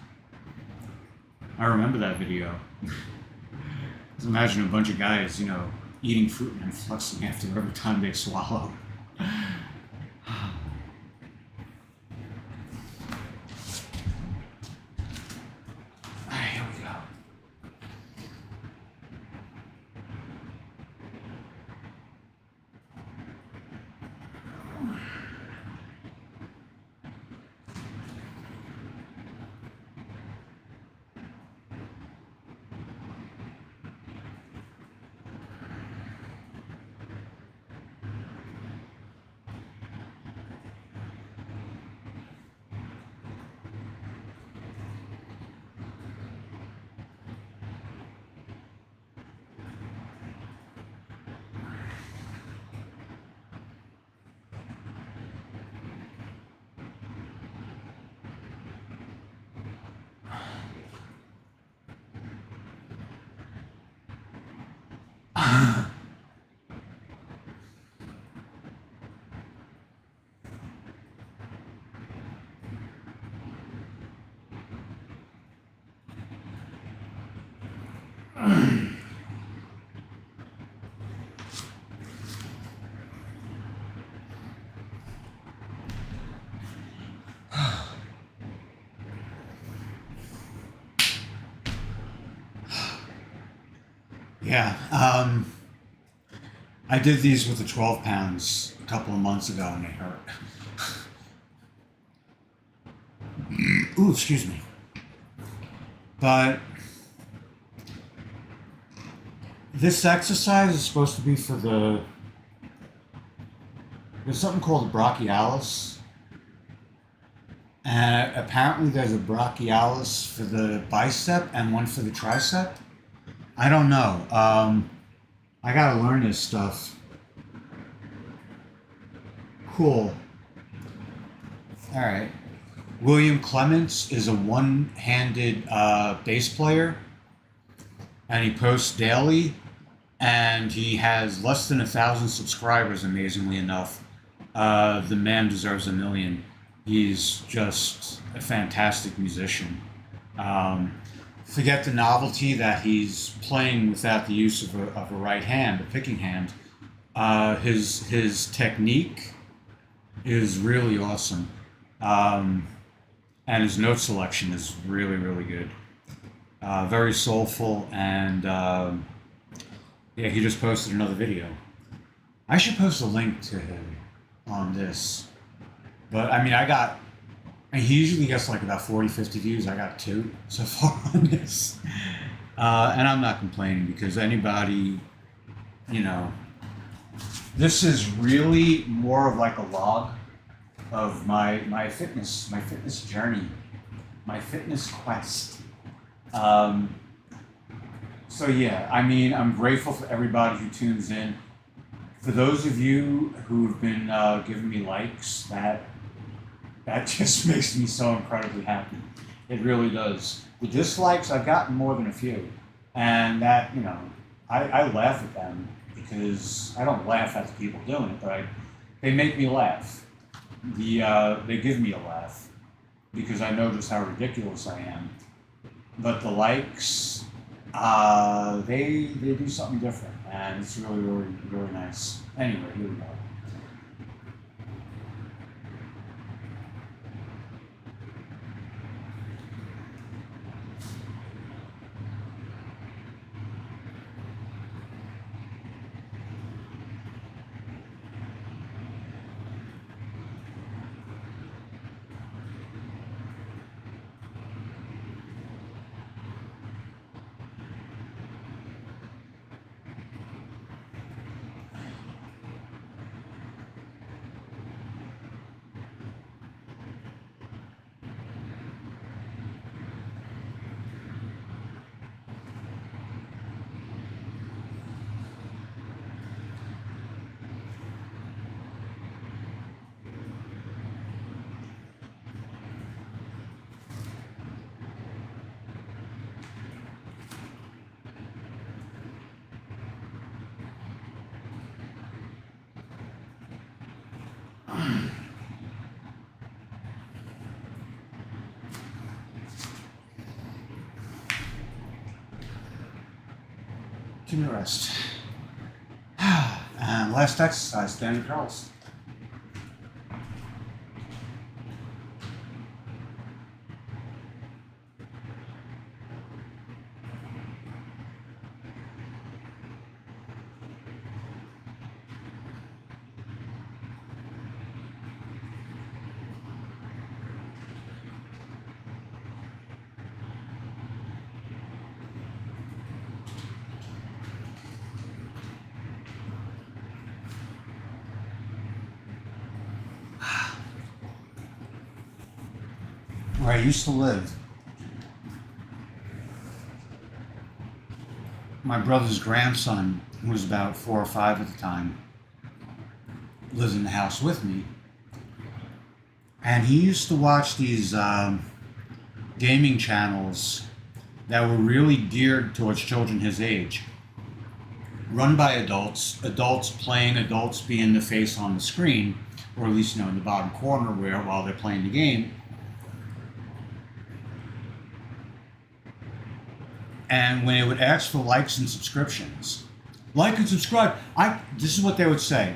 I remember that video. Just imagine a bunch of guys, eating fruit and flexing after every time they swallow. Here we go. Yeah, I did these with the 12 pounds a couple of months ago and they hurt. Ooh, excuse me. But this exercise is supposed to be for there's something called the brachialis. And apparently there's a brachialis for the bicep and one for the tricep. I don't know. I gotta learn this stuff. Cool. All right. William Clements is a one-handed bass player, and he posts daily, and he has less than 1,000 subscribers, amazingly enough. The man deserves a million. He's just a fantastic musician. Forget the novelty that he's playing without the use of a right hand, a picking hand. His technique is really awesome. And his note selection is really, really good. Very soulful, and yeah, he just posted another video. I should post a link to him on this. But I mean, he usually gets like about 40, 50 views. I got 2 so far on this. And I'm not complaining because anybody, you know, this is really more of like a log of my fitness journey, my fitness quest. So yeah, I mean, I'm grateful for everybody who tunes in. For those of you who've been giving me likes, that just makes me so incredibly happy. It really does. The dislikes, I've gotten more than a few, and that, you know, I laugh at them because I don't laugh at the people doing it, but they make me laugh. They give me a laugh because I know just how ridiculous I am. But the likes, they do something different, and it's really, really, really nice. Anyway, here we go. Give me a rest. And last exercise, standing curls. Where I used to live, my brother's grandson, who was about 4 or 5 at the time, lives in the house with me. And he used to watch these gaming channels that were really geared towards children his age. Run by adults playing, adults being the face on the screen, or at least, you know, in the bottom corner while they're playing the game. And when it would ask for likes and subscriptions, like and subscribe, this is what they would say.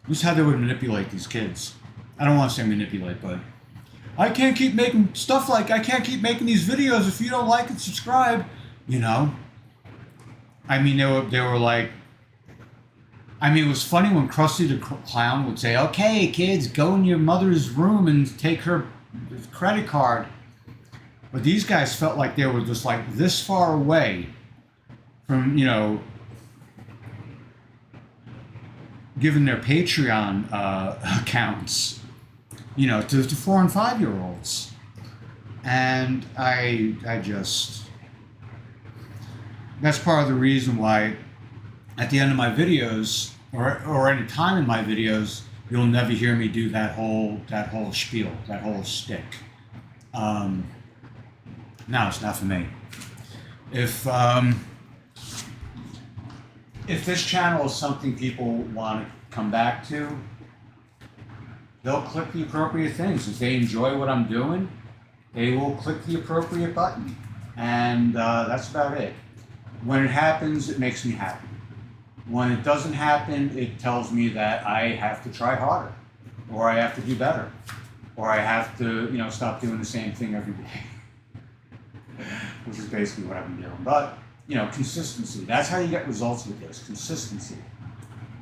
This is how they would manipulate these kids. I don't want to say manipulate, but I can't keep making these videos if you don't like and subscribe, you know. I mean, they were like, I mean, it was funny when Krusty the Clown would say, "Okay, kids, go in your mother's room and take her credit card." But these guys felt like they were just like this far away from, you know, giving their Patreon accounts, you know, to 4 and 5-year-olds. And I just, that's part of the reason why at the end of my videos, or any time in my videos, you'll never hear me do that whole spiel, that whole stick. No, it's not for me. If this channel is something people want to come back to, they'll click the appropriate things. If they enjoy what I'm doing, they will click the appropriate button. And that's about it. When it happens, it makes me happy. When it doesn't happen, it tells me that I have to try harder, or I have to do better, or I have to, stop doing the same thing every day, which is basically what I've been doing. But, consistency. That's how you get results with this, consistency.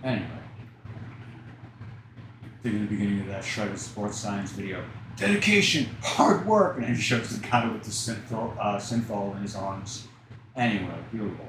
Anyway, I think in the beginning of that Shredded Sports Science video, dedication, hard work, and then he shows the guy with the synthol in his arms. Anyway, here we go.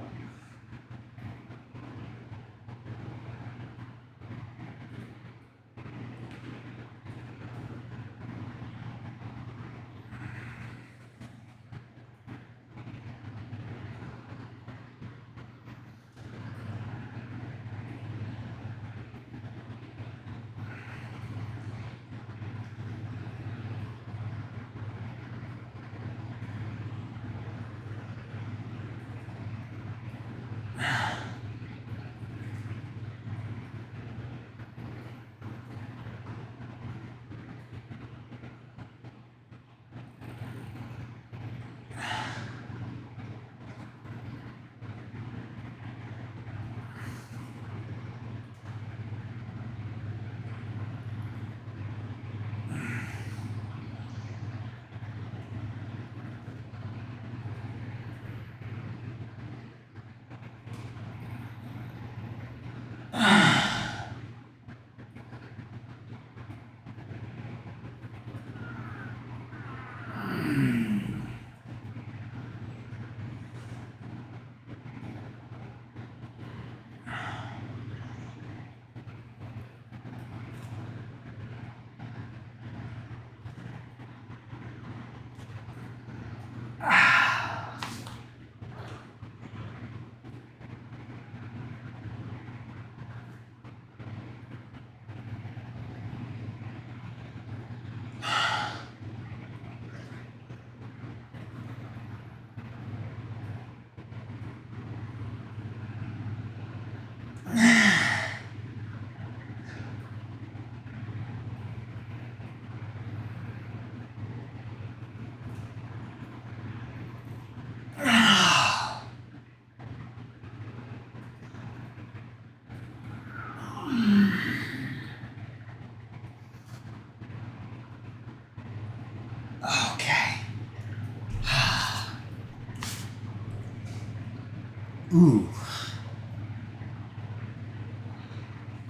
Ooh.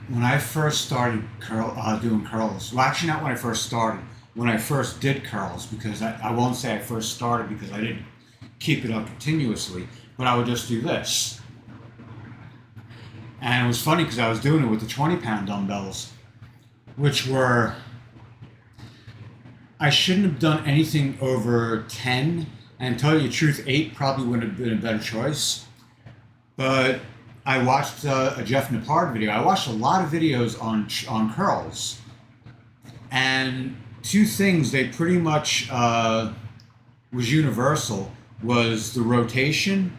When I first started doing curls, well, actually not when I first started, when I first did curls, because I won't say I first started because I didn't keep it up continuously, but I would just do this. And it was funny because I was doing it with the 20-pound dumbbells, which were, I shouldn't have done anything over 10, and to tell you the truth, 8 probably would have been a better choice. But I watched a Jeff Nippard video. I watched a lot of videos on curls, and two things they pretty much was universal was the rotation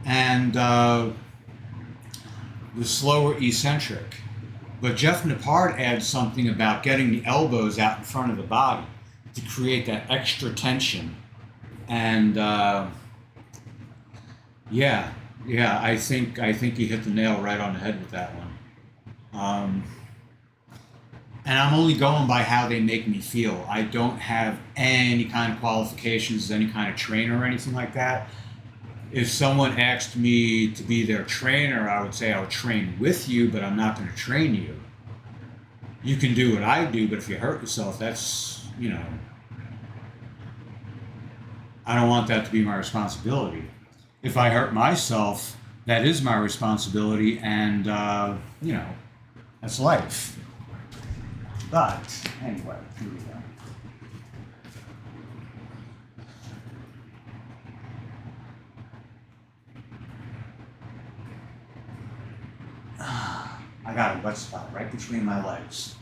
and the slower eccentric. But Jeff Nippard adds something about getting the elbows out in front of the body to create that extra tension. And yeah, I think he hit the nail right on the head with that one. And I'm only going by how they make me feel. I don't have any kind of qualifications as any kind of trainer or anything like that. If someone asked me to be their trainer, I would say I'll train with you, but I'm not going to train you. You can do what I do, but if you hurt yourself, that's, I don't want that to be my responsibility. If I hurt myself, that is my responsibility, and, that's life. But, anyway, here we go. I got a wet spot right between my legs.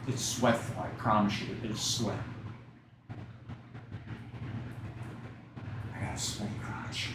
It's sweat, though, I promise you, it's sweat. I got a sweaty crotch.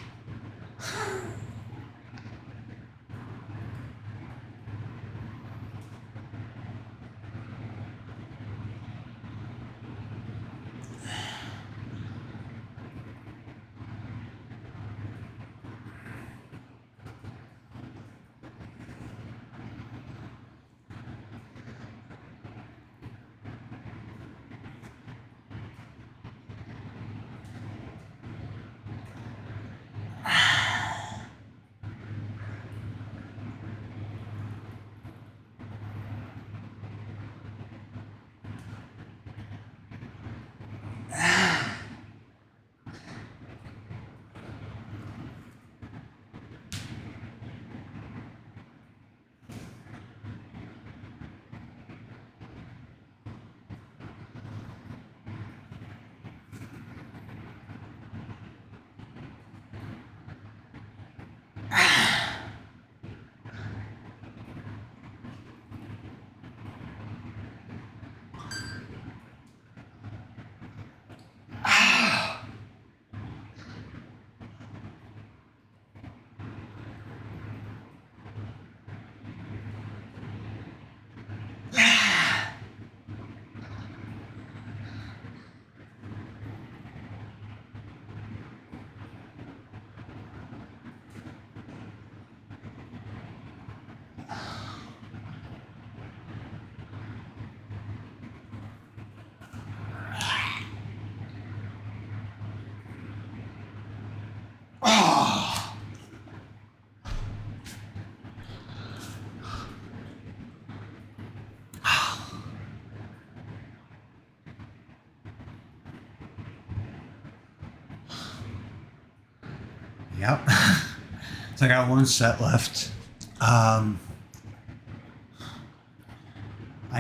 Oh. Yep. So I got one set left. I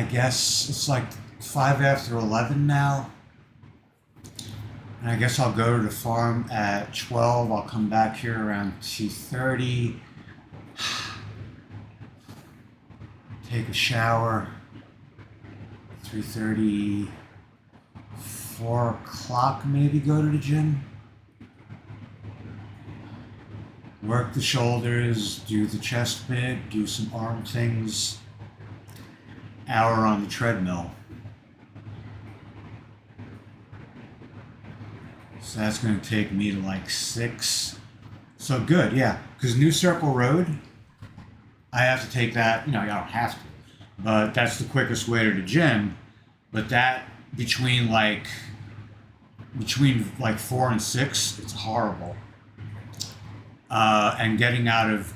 guess it's like 5 after 11 now. And I guess I'll go to the farm at 12. I'll come back here around 2:30. Take a shower. 3:30, 4 o'clock maybe go to the gym. Work the shoulders, do the chest bit, do some arm things. Hour on the treadmill. So that's going to take me to like 6. So good, yeah. Because New Circle Road, I have to take that, I don't have to. But that's the quickest way to the gym. But that between like 4 and 6, it's horrible. And getting out of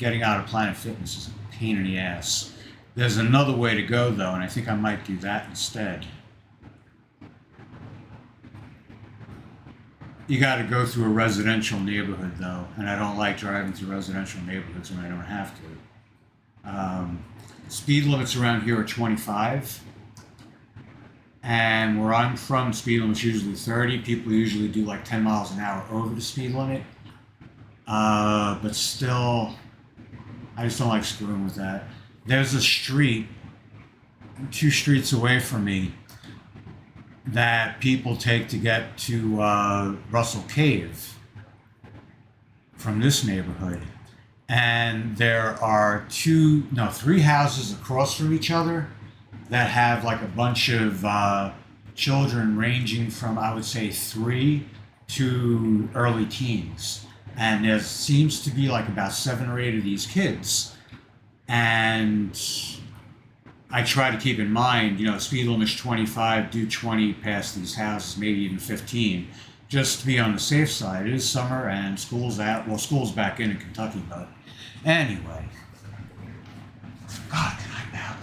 Planet Fitness is a pain in the ass. There's another way to go though, and I think I might do that instead. You got to go through a residential neighborhood though, and I don't like driving through residential neighborhoods when I don't have to. Speed limits around here are 25, and where I'm from, speed limit's usually 30. People usually do like 10 miles an hour over the speed limit. But still, I just don't like screwing with that. There's a street 2 streets away from me that people take to get to Russell Cave from this neighborhood. And there are 3 houses across from each other that have like a bunch of children ranging from, I would say, 3 to early teens. And there seems to be like about 7 or 8 of these kids. And I try to keep in mind, speed limit's 25, do 20 past these houses, maybe even 15, just to be on the safe side. It is summer and school's out. Well, school's back in Kentucky, but anyway. God, can I now?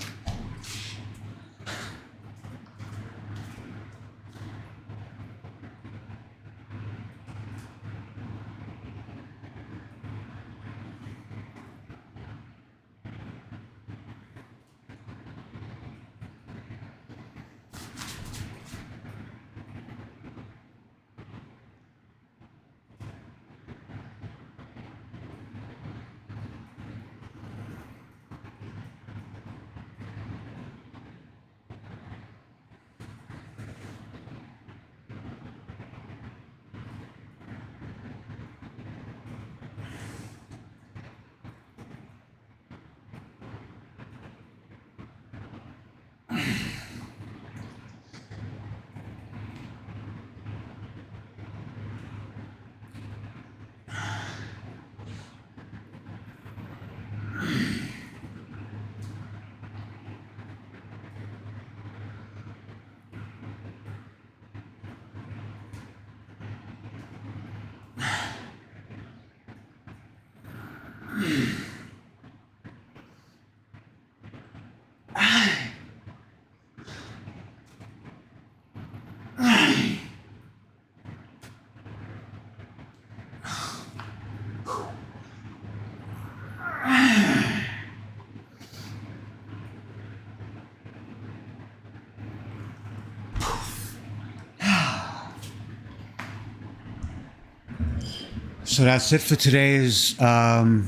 So that's it for today's upper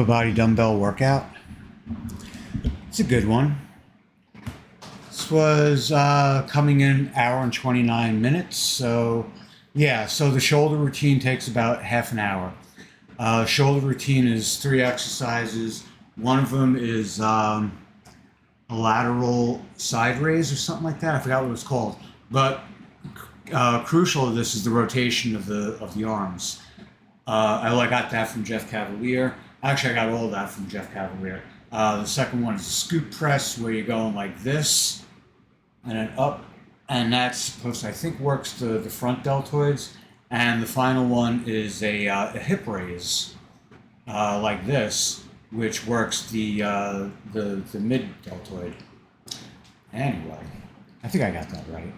body dumbbell workout. It's a good one. This was coming in an hour and 29 minutes. So yeah, so the shoulder routine takes about half an hour. Shoulder routine is 3 exercises. One of them is a lateral side raise or something like that. I forgot what it was called. But crucial to this is the rotation of the arms. I got that from Jeff Cavalier. Actually, I got all of that from Jeff Cavalier. The second one is a scoop press, where you're going like this and then up, and that's supposed to, I think, works the front deltoids. And the final one is a hip raise, like this, which works the mid deltoid. Anyway, I think I got that right.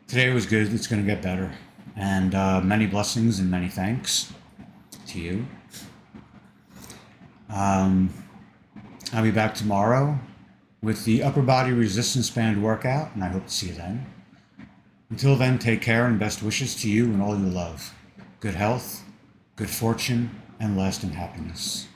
Today was good. It's going to get better. And many blessings and many thanks to you. I'll be back tomorrow with the upper body resistance band workout, and I hope to see you then. Until then, take care and best wishes to you and all you love. Good health, good fortune, and lasting happiness.